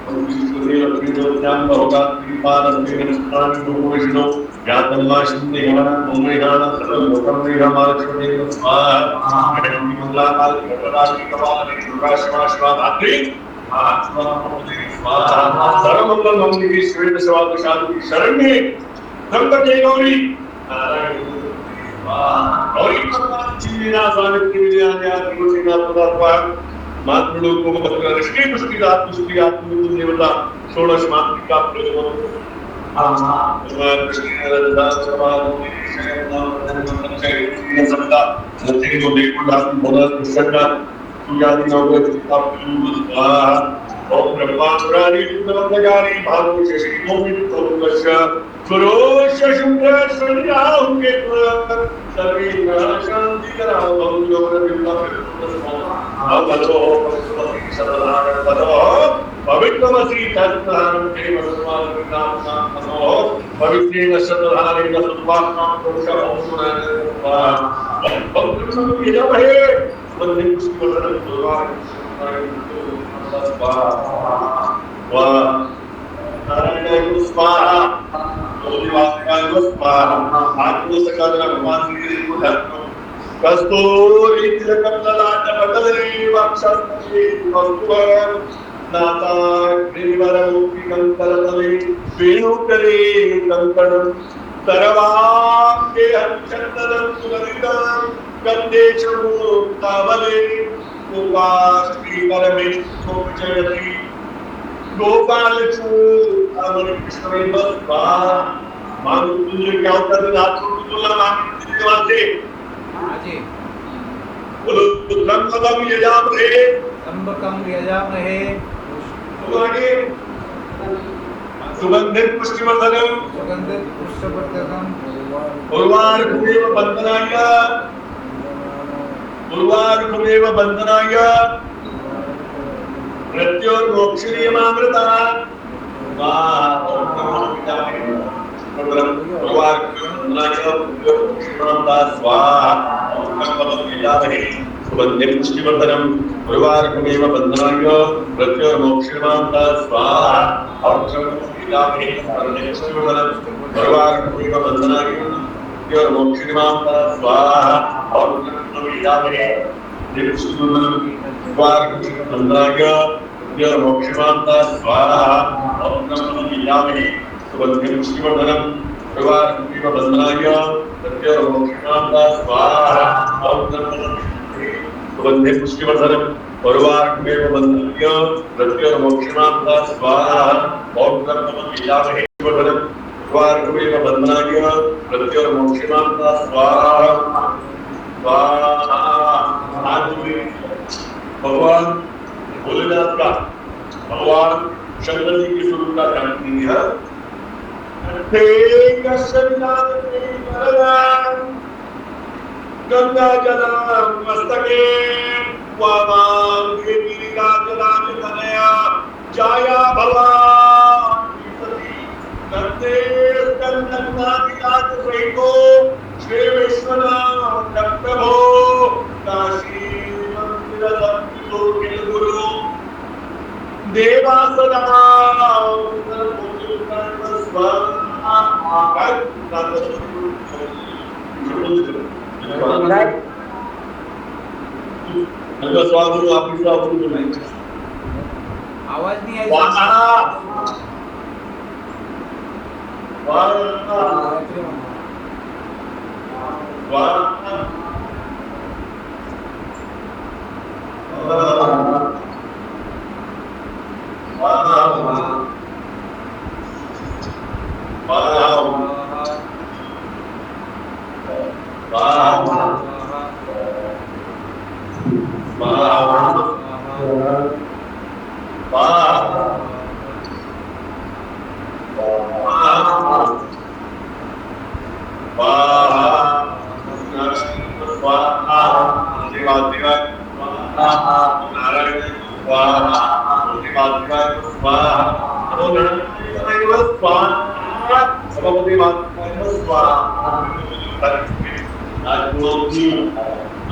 लक्ष्मीज्योत्यां बहुगात्रिपादस्मिन्स्थानिभूषणो यातन्माशिन्देहः मुम्मिहानः सर्वलोकं देहमालक्ष्मी स्वाहा मंगलाकालिकपालि दुर्गाशिवाश्वाधात्री स्वाहा सर्वमंगल मंगली श्वेत स्वाद शांति शरण्ये त्र्यंबके गौरी नारायण स्वाहा गौरी भगवान जीविना सावित्री विजयान्या त्रिगुणा प्रदात्वा मातृलोको भगवान श्री पुष्टि आत्मस्तुति आत्मविद्या देवता षोडश मातृका प्रयोजन भगवान कृष्ण रदास समाधि शरण सबका सत्य को देखो दास बोला पुष्टका सुयादि नवग्रह स्वाहा ओम ब्रह्मा पुरारी सुंदरगारी भागो शशि मोहित तोमश सुरोष शुक्र सरियाहु के सर्वे शांति कराओ बहु योग विद्या अवतो सदाधार पदो पवित्रमसि तत्तारं देव सर्वान् विकाम नमो पवित्रेण सदाधारेण सुत्वात्मा पुरुषः ओम पवित्रं यजमहे वन्दे पुष्पवदनं भगवान् स्वाहा नारायणाय स्वाहा ओलिवासकाय स्वाहा आत्मो सकल भगवान श्री को धर्म कस्तूरी तिलकं ललाट बदले वक्षस्थले कस्तूर नाता ग्रीवरमुखिकं करतले वेणुकरे कंकणं तरवांगे हंचन्दनं सुललितं गन्धेषु तावले गोपाश्री परमेश्वरो विजयति गोपाल अमर कृष्ण स्वाहा मानो तुझे क्या होता है हाथों को तुला मांगने के वास्ते हाँ जी बोलो त्र्यंबकम यजामहे त्र्यंबकम यजामहे तुम्हारे सुगंधित पुष्टिवर्धनम सुगंधित पुष्पवर्धनम उर्वारुकमेव बंधनाय मृत्योर्मोक्षणीयमामृता स्वाहा ओम नमो विद्याय स्वाहा ओम नमो विद्याय सुगंधिं पुष्टिवर्धनं उर्वारुकमेव बंधनाय मृत्योर्मोक्षणीयमामृता स्वाहा ओम नमो विद्याय सुगंधिं पुष्टिवर्धनं उर्वारुकमेव बंधनाय मृत्योर्मोक्षणीयमामृता स्वाहा ओम नमो विद्याय देवसुदनं द्वारकंद्राय मोक्षमांता स्वाहा ओम नमो विद्यामहे सुबन्धिं श्रीवर्धनं द्वारकमेव बन्धनाय मोक्षमांता स्वाहा ओम नमो सुबन्धिं श्रीवर्धनं द्वारकमेव बन्धनाय मोक्षमांता स्वाहा ओम नमो विद्यामहे सुबन्धिं द्वार को एक बंधना किया प्रत्यय और मोक्षिमां का स्वाहा स्वाहा हाथ जोड़े भगवान भोलेनाथ का भगवान शंकर जी के स्वरूप का ध्यान कीजिए गंगा जला मस्तके वामांगे गिरिका जलामि तनया जाया भवानी सती नंदे स्कंदनादिराज सहितो श्री विश्वनाथ प्रभो काशी मंदिर भक्तो के गुरु देवा सदा स्वागुरु आपकी स्वागुरु नहीं आवाज नहीं आई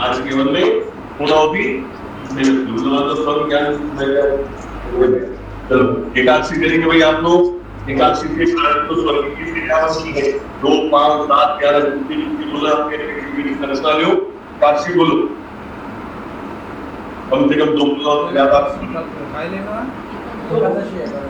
आज केवल में पुनौती चलो एकादशी करेंगे भाई आप लोग एकादशी के कारण तो स्वर्ग की एकादशी है 2 5 7 11 बोला आपके संरचना लो एकादशी बोलो कम से कम 2 पुनौती ज्यादा खाई लेना ऐसे कर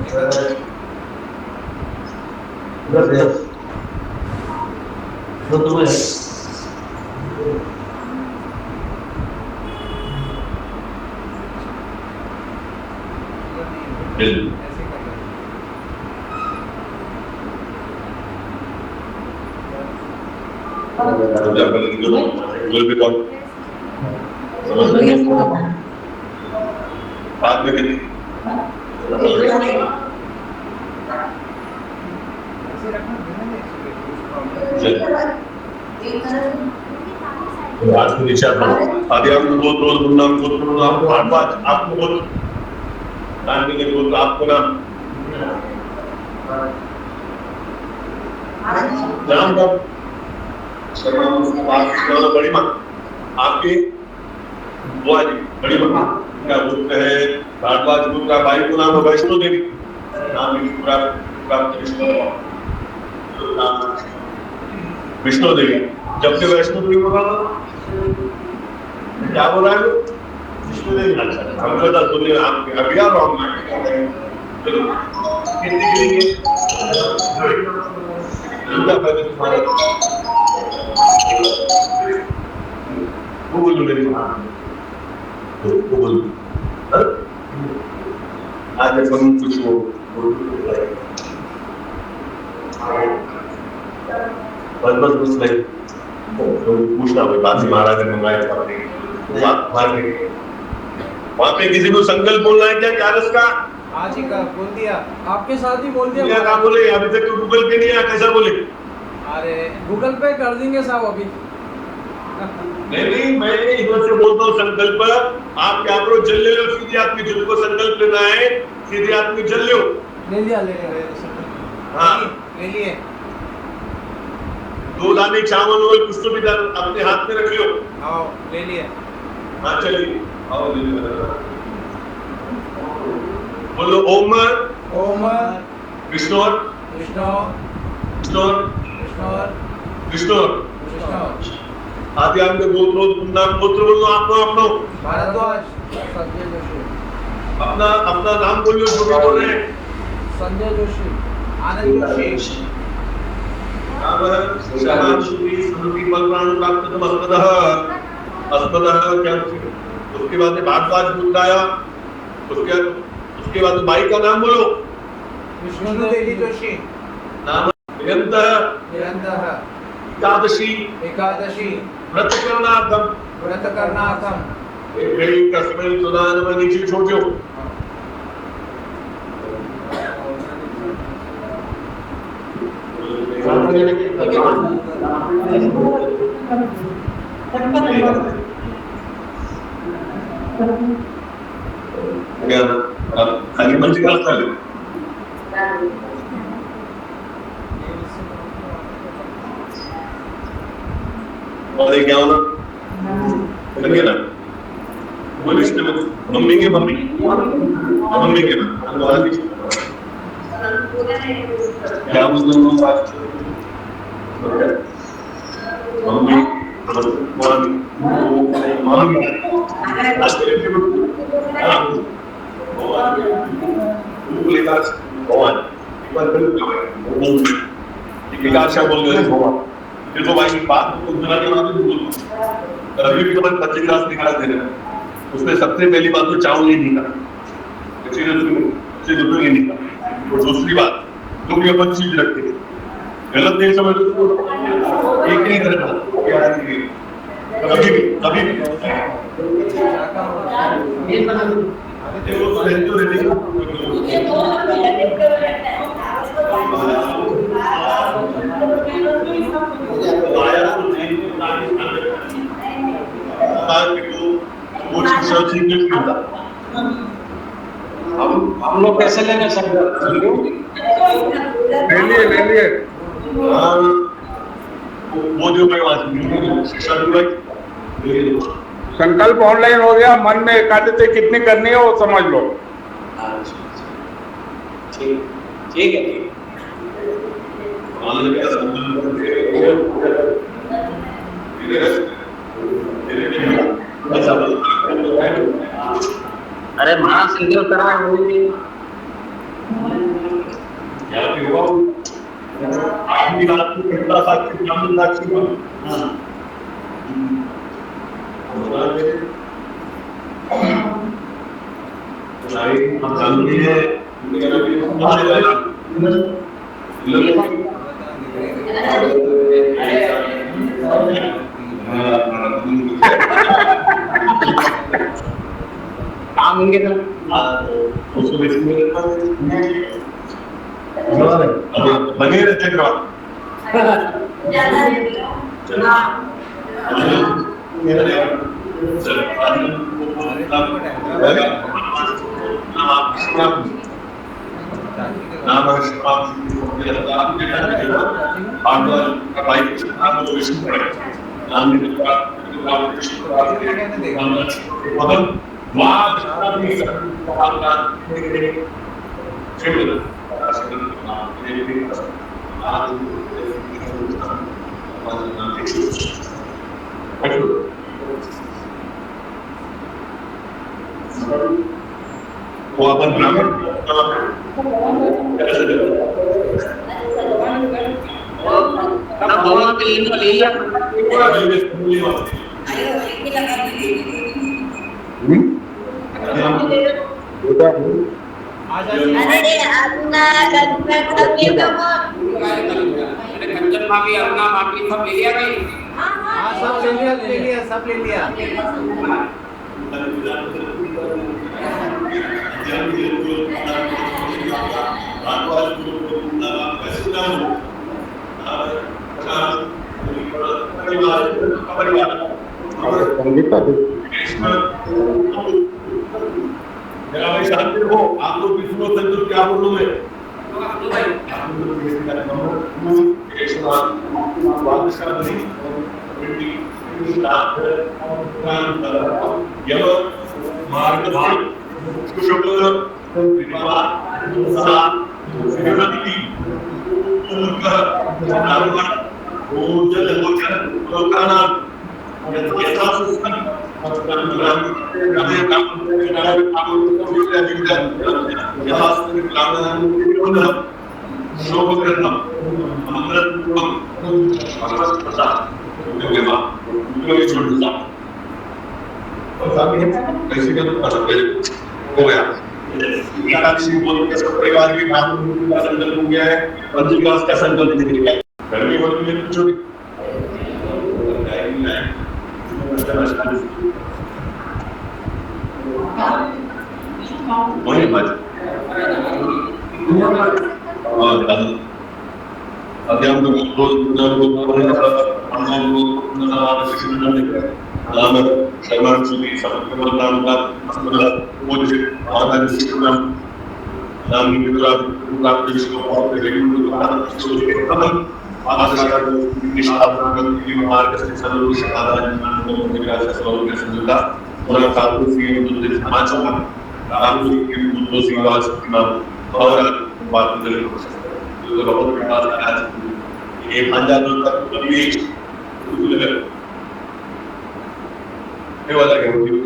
बाद में कितनी ऐसे रखना आज के नीचे आदि आपको बहुत रोज बोलना आपको बहुत जानने के लिए आपको नाम नाम का बड़ी माँ आपकी बुआ जी बड़ी माँ क्या बोलते हैं भारद्वाज गुरु का भाई को नाम है वैष्णो देवी नाम विष्णु देवी जब से वैष्णो देवी बोला क्या बोल रहा है विष्णु देवी अच्छा हम कहता सुनिए आप अभी आ रहा हूँ चलो कितनी के लिए वो बोलो मेरी माँ वो बोलो आज अपन कुछ वो बस नहीं तो पूछना भाई बात महाराज ने मंगाया वहाँ पे किसी को संकल्प बोलना है क्या चारस का आज ही का बोल दिया आपके साथ ही बोल दिया क्या बोले अभी तक तो गूगल पे नहीं आया कैसा बोले अरे गूगल पे कर देंगे साहब अभी नहीं मैं इधर से बोलता हूँ संकल्प आप क्या करो जल ले लो सीधे आपकी जिनको संकल्प लेना है सीधे आपकी जल लो ले लिया हाँ ले लिए 2 दाने चावल और कुछ तो भी अपने हाथ में रख लो आओ ले लिए हाँ चलिए आओ ले लो बोलो ओम ओम विष्णु विष्णु विष्णु विष्णु विष्णु आदि आपके गोत्र नाम गोत्र बोलो आपको अपनो भारद्वाज संजय जोशी अपना अपना नाम बोलो जो भी बोल रहे हैं संजय जोशी आनंद जोशी नाम है श्याम श्री सुरुचि बलराम प्राप्त अस्पदः अस्पदः क्या उसके बाद भारद्वाज बुलाया उसके बाद बाई का नाम बोलो विष्णु देवी जोशी नाम निरन्तः निरन्तः एकादशी एकादशी व्रतकरणार्थं व्रतकरणार्थं कस्मै सुदानम नीचे छोड़ो खाली मंच का और क्या होना लगे ना वो रिश्ते में मम्मी के मम्मी के क्या उस दोनों साथ मम्मी फिर तो भाई बात अभी भी तुम्हारे 25 क्लास निकाल दे रहे हैं उसमें सबसे पहली बात तो चावल नहीं निकाला नहीं निकाला और दूसरी बात लोग ये अपन चीज रखते हैं गलत नहीं समझ एक नहीं करना कभी भी हम लोग कैसे लेंगे सर? ले लिए वो जो संकल्प ऑनलाइन हो गया, मन में एकादशी कितनी करनी है वो समझ लो। ठीक है। अरे महाराज सिंगल करा काम होंगे तो बने रहते वो अपन ब्राह्मण सब ले लिया शांति हो आप लोग विष्णु संतुष्ट क्या बोलो मैं हो गया मीनाक्षी बोल के सब परिवार की भावनाओं का संकल्प हो गया है, पंचविकास का संकल्प नहीं किया। गर्मी होती है कुछ भी वही बात और अध्ययन को शर्मा सुधी समग्र नाम का पूज्य महान शिक्षण नाम निकला प्राप्त जिसको बहुत रेगुलर आदर्श निष्ठापन की मार्ग से सर्व साधारण मानव विकास का स्वरूप के संजुता और काबू की मुद्दे समाचार काबू की मुद्दों से विवाद नाम और बात कर जो बहुत विकास का आज ये पंजाब तक कभी ये वाला क्या होती है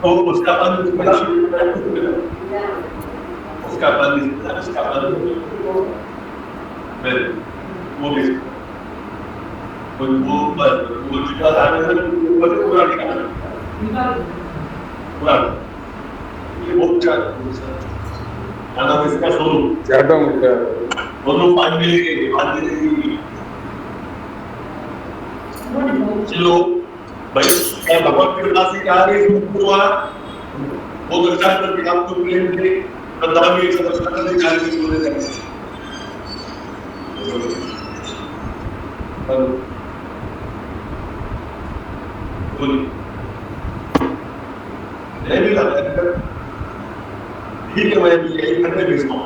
तो उसका चलो भाई भगवत कृपा से क्या हुआ वो दर्शन करके आपको मिलेंगे प्रधान एक समस्या से कार्य बोले जाएंगे ठीक है मैं यही करने भेजता हूँ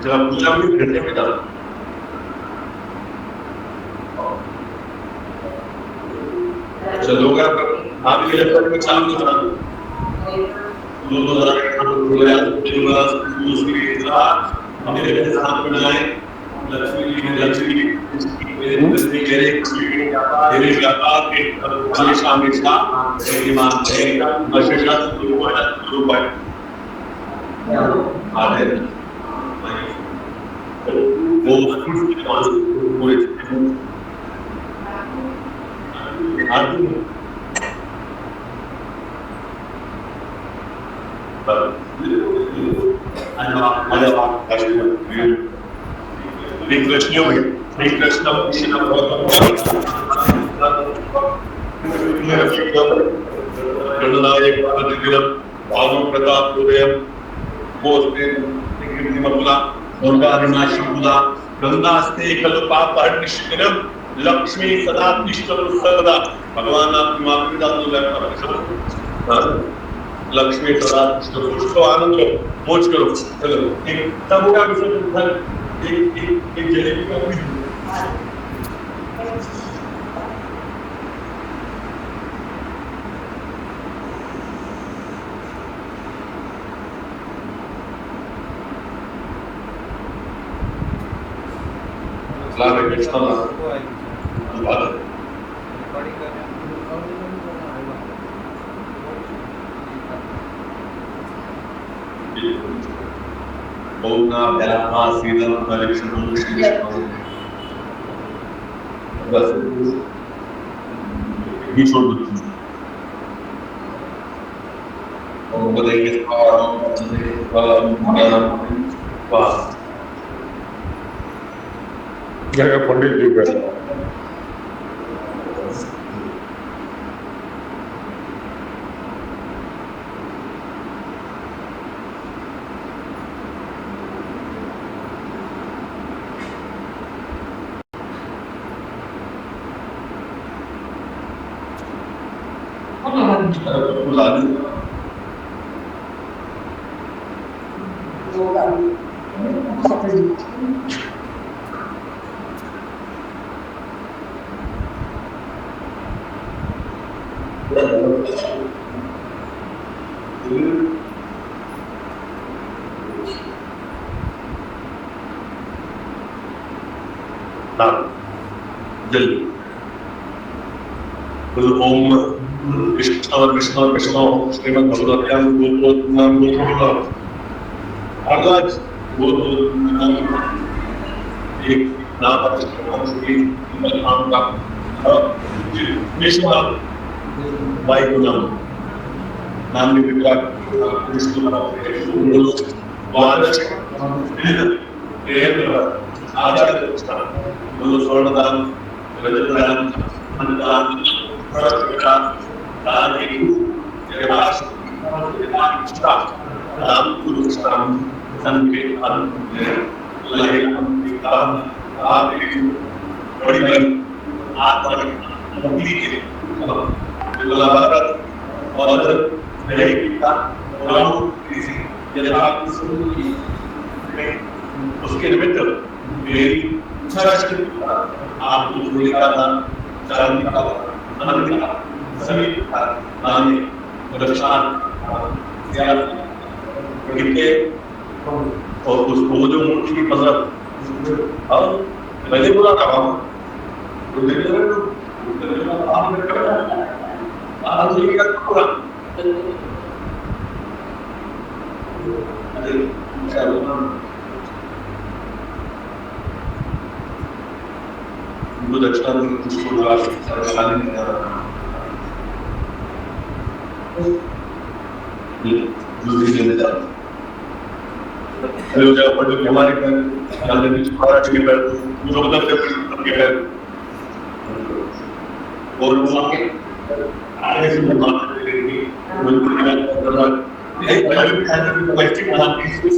जरा पूजा भी घंटे में डाल चलो आप ये लगता है चालू करा दो हमारे साथ में जाए लक्ष्मी तेरे व्यापार के हमेशा हमेशा ईमान रहेगा हमेशा रुपए आधे वो पूरे गंगास्ते खलु पापहर्निष्ठिनम लक्ष्मी सदा तिष्ठतु सर्वदा भगवान आपकी माफी डाल दो लक्ष्मी सदा तिष्ठतु कुछ तो आनंद लो मौज करो चलो एक तब होगा विसर्जन एक जलेबी का भी Claro, que está la Ona Bela Sida Collection बस ये छोड़ दो और बताइए वाह जगह पंडित जी का जल्दी ओम कृष्ण कृष्ण कृष्ण श्रीमद् भगवत्याम नाम आगाज एक नाम का कृष्ण वाई को नाम विभाग कृष्ण आचार्य स्वर्णदान रजतदान अन्नदान दान दान गुरु स्थान संकेतन आप बड़ी आत्मनिर्भर भारत और उसके निमित्त मेरी इच्छा शक्ति आपको जोड़ी का दान चांदी का अनंत का सभी नाने दर्शन के और उसको जो मूर्ति की पसंद और मैंने बोला था दक्षिणा हमारे महाराज के पैर और आगे से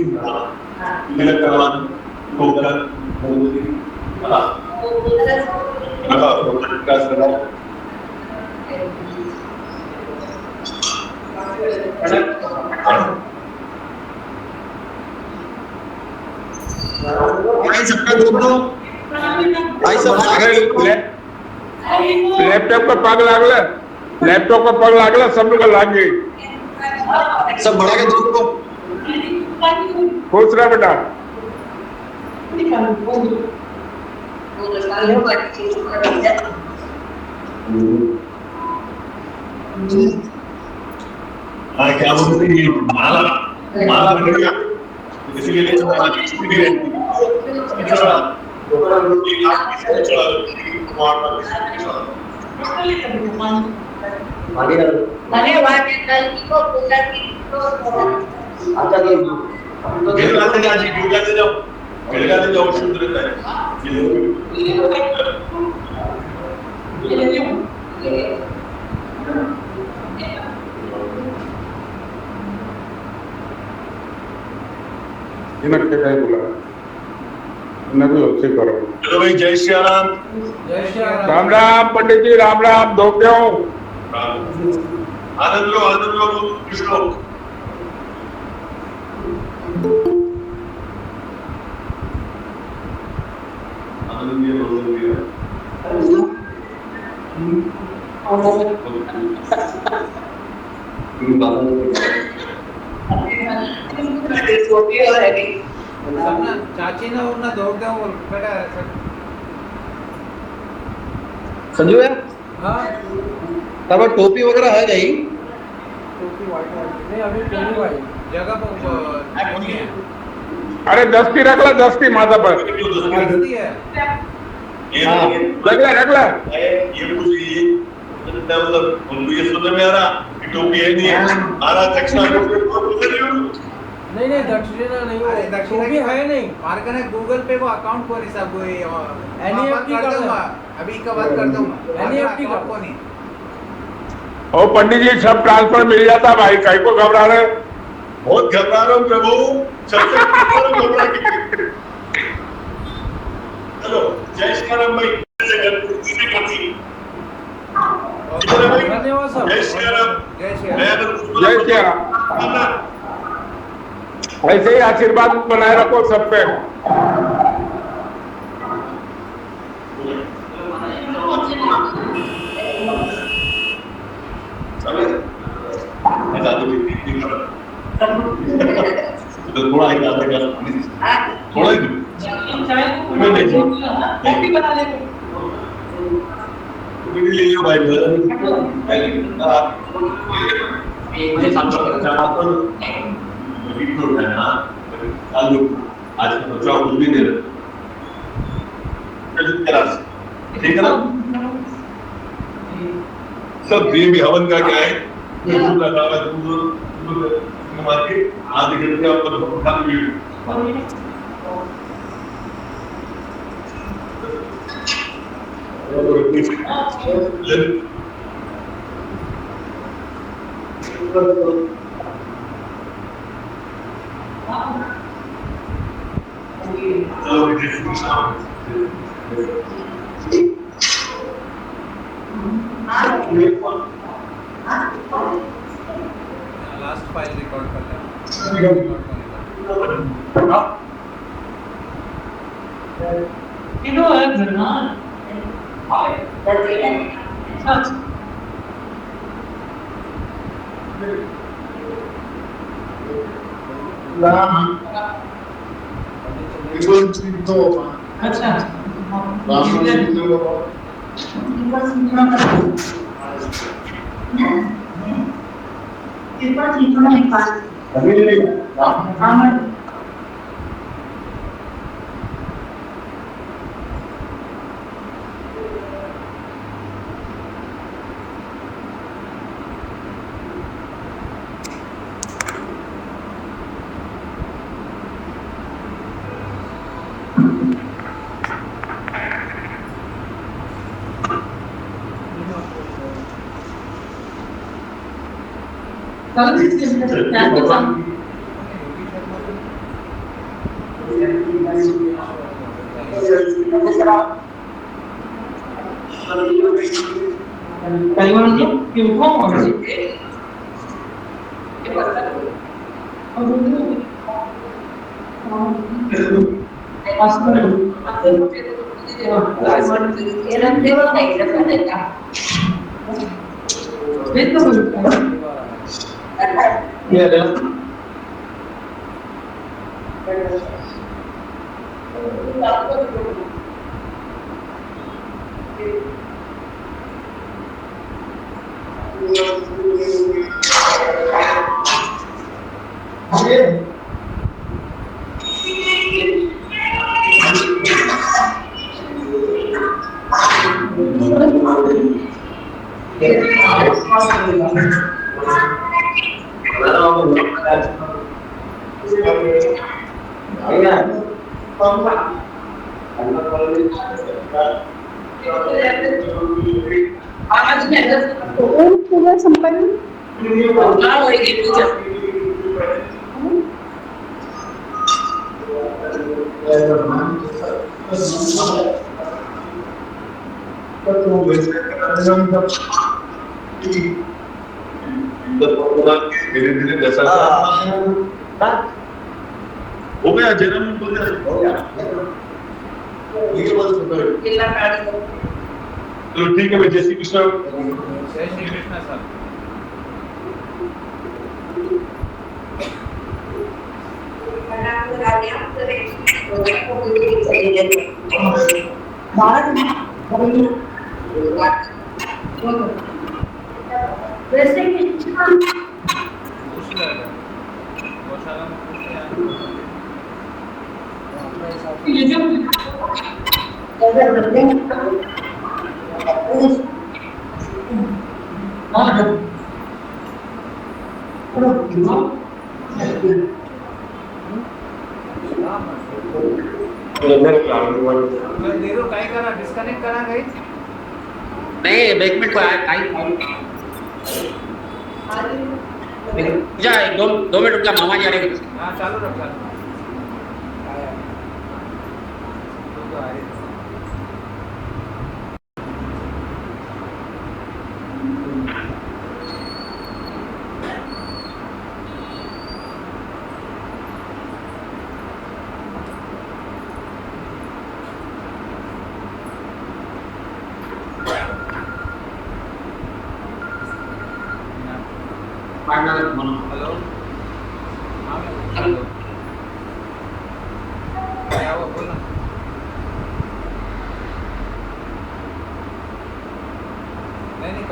लैपटॉप का पग लागला सब लोग लाग गए सब बढ़ा के दोस्तों खुश रहा बेटा क्या बोलते हैं माला माला बन गया इसलिए जाओ शुद्ध रहता है चलो भाई जय श्री राम। राम राम पंडित जी राम राम धोखे हो आनंद लो कृष्ण चाची ने उन्हें दौड़ के वो बेटा संजू है हाँ तब टोपी वगैरह है नहीं टोपी वाइट नहीं अभी पहली वाली जगह पर नहीं है अरे दस्ती रखला दस्ती माथा पर दस्ती है रखला ये कुछ ये मतलब उनको ये सुनने में आ रहा कि टोपी है नहीं है आ रहा दक्षिणा नहीं दक्षिणा नहीं वो टोपी है नहीं मार्ग ने गूगल पे वो अकाउंट को हिसाब को एनईएफटी कर दूंगा अभी का बात कर दूंगा एनईएफटी का को नहीं ओ पंडित जी सब ट्रांसफर मिल जाता भाई काहे को घबरा रहे बहुत घबरा रहा हूँ प्रभु सबसे घबरा के चलो जय श्री राम भाई धन्यवाद साहब। जय श्री राम। जय श्री राम। मैं अगर कुछ जय श्री राम। ऐसे ही आशीर्वाद बनाए रखो सब पे। तो थोड़ा ही ज्यादा कर थोड़ा ही ले लियो भाई ना आज का बच्चा कुछ भी नहीं रहा ठीक है ना सब देवी हवन का क्या है दूध लगा हुआ दूध मार के आधे घंटे आपको खा लीजिए लास्ट फाइल रिकॉर्ड करना ओम पूजा संपन्न। धीरे धीरे जैसा हो गया जन्म हो गया तो ठीक है मैं जय श्री कृष्ण जय श्री कृष्ण सर। वैसे गौशाला में नीरू काय करा डिस्कनेक्ट करा काही नहीं एक मिनट पूजा दो मिनट रुक जा मामा जी आ रहे हैं। हाँ चालू रख चालू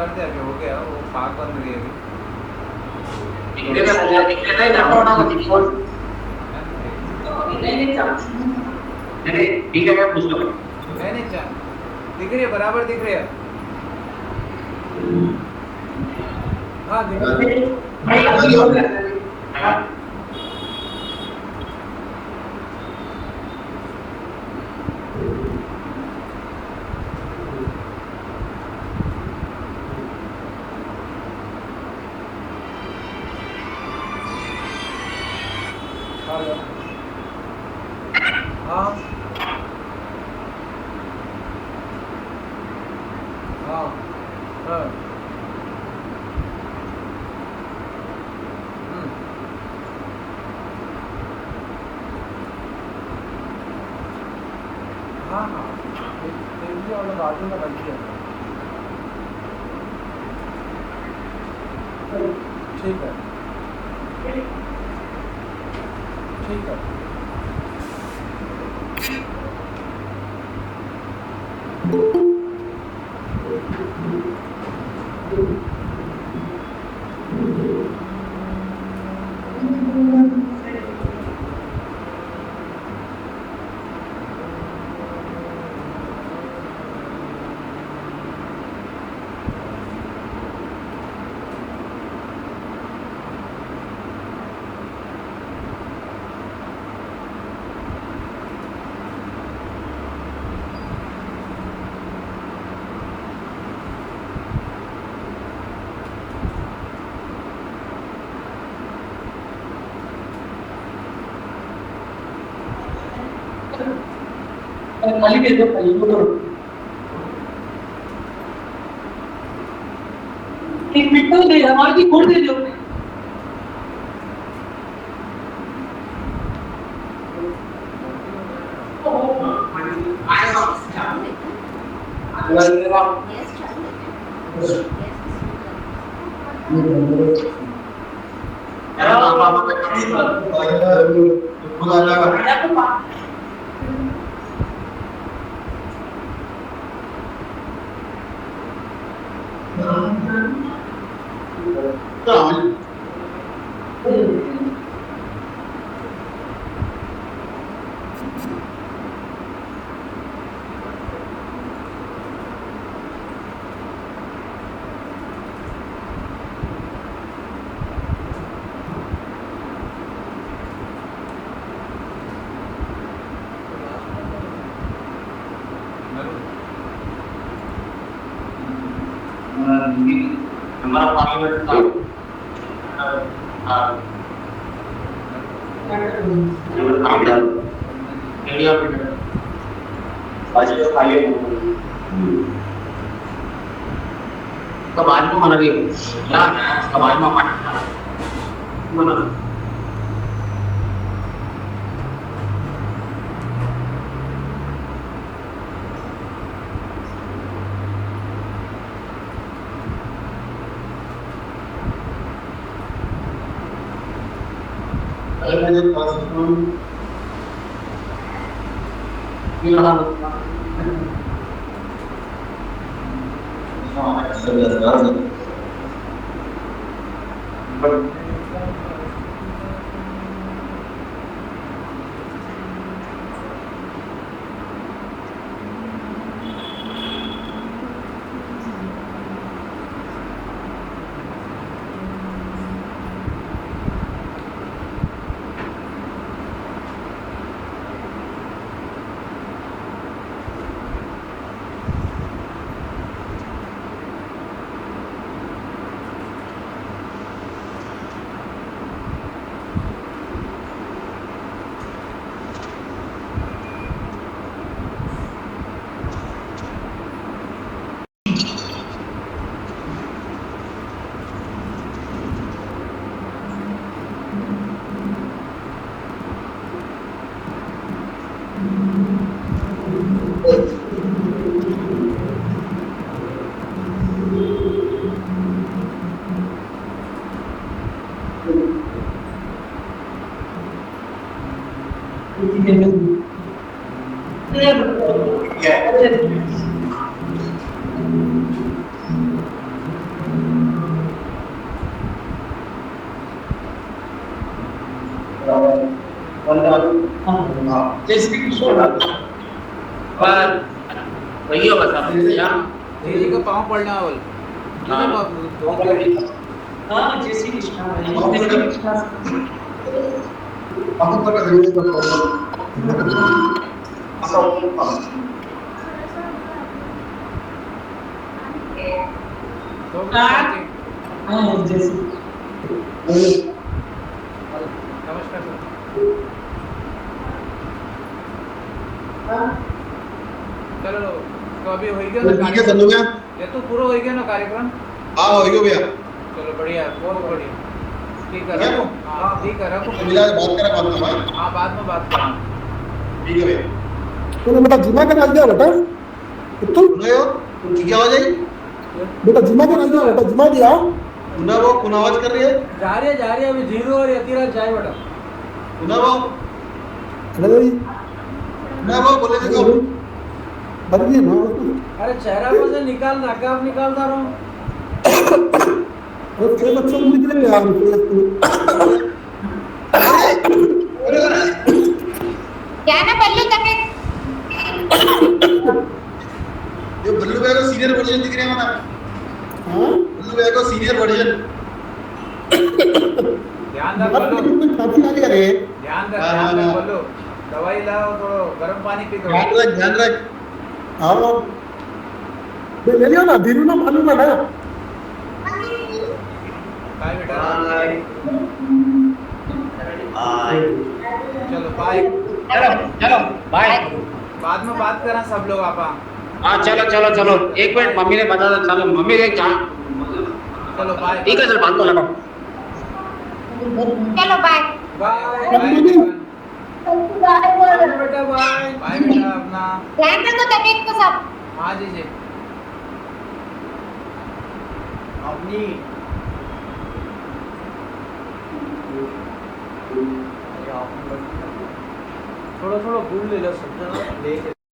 कर दे अभी हो गया वो पाक बन रही है अभी ठीक है मैं पूछ लूँ नहीं दिख रही है बराबर दिख रही है हाँ दिख रही है हाँ हाँ हाँ हाँ हाँ तेजी वाला बाजू में लग गया ठीक है ठीक है खाली दे दो खाली दो एक मिनट तो दे हमारी खोल दे दो हमारा पार्लियामेंट इंडिया बाजू खाली कबाज में मना रही है क्या कबाज में मना जय श्री कृष्ण। पर वही होगा सब यहाँ जी जी का पाँव पड़ना बोल। हाँ जय श्री कृष्ण। हाँ जय श्री नमस्कार सर। चलो तो अभी हो गया ना ठीक है चलो क्या ये तो पूरा हो गया ना कार्यक्रम। हाँ हो गया भैया चलो बढ़िया बहुत बढ़िया। ठीक है क्या? रखो। हाँ ठीक है रखो। मिला बात करें बाद में भाई हाँ बाद में बात करना। ठीक है भैया तूने बेटा जिमा के डाल दिया बेटा तू सुनो यो ठीक आवाज आई बेटा जिमा के डाल दिया बेटा जिमा दिया पुनः वो पुनः आवाज कर रही है जा रही है अभी जीरो और यतीराज जाए बेटा। पुनः वो अरे पुनः वो बोले देखो बन गई ना अरे चेहरा पर से निकाल नकाब निकालता रहो। अरे तेरे बच्चों को निकले यार क्या ना बल्लू तक ये बल्लू भाई को सीनियर वर्जन दिख रहे हैं हमारा हाँ बल्लू भाई को सीनियर वर्जन ध्यान रख बल्लू। काफी आ रहे ध्यान हाँ, रख हाँ। बल्लू। दवाई लाओ थोड़ा गर्म पानी पी दो। ध्यान रख हाँ ले लियो ना धीरू ना मालूम है ना बाय बेटा। चलो बाय। चलो चलो बाय। बाद में बात करें सब लोग आपा। हाँ चलो चलो चलो एक मिनट मम्मी ने बता चलो मम्मी ने क्या चलो बाय। ठीक है चल बात को लगाओ। चलो बाय। बाय बाय बाय बेटा बाय बाय बेटा अपना। ध्यान रखो तबीयत को सब। हाँ जी जी। अपनी थोड़ा थोड़ा गुड़ ले लो सब जना ले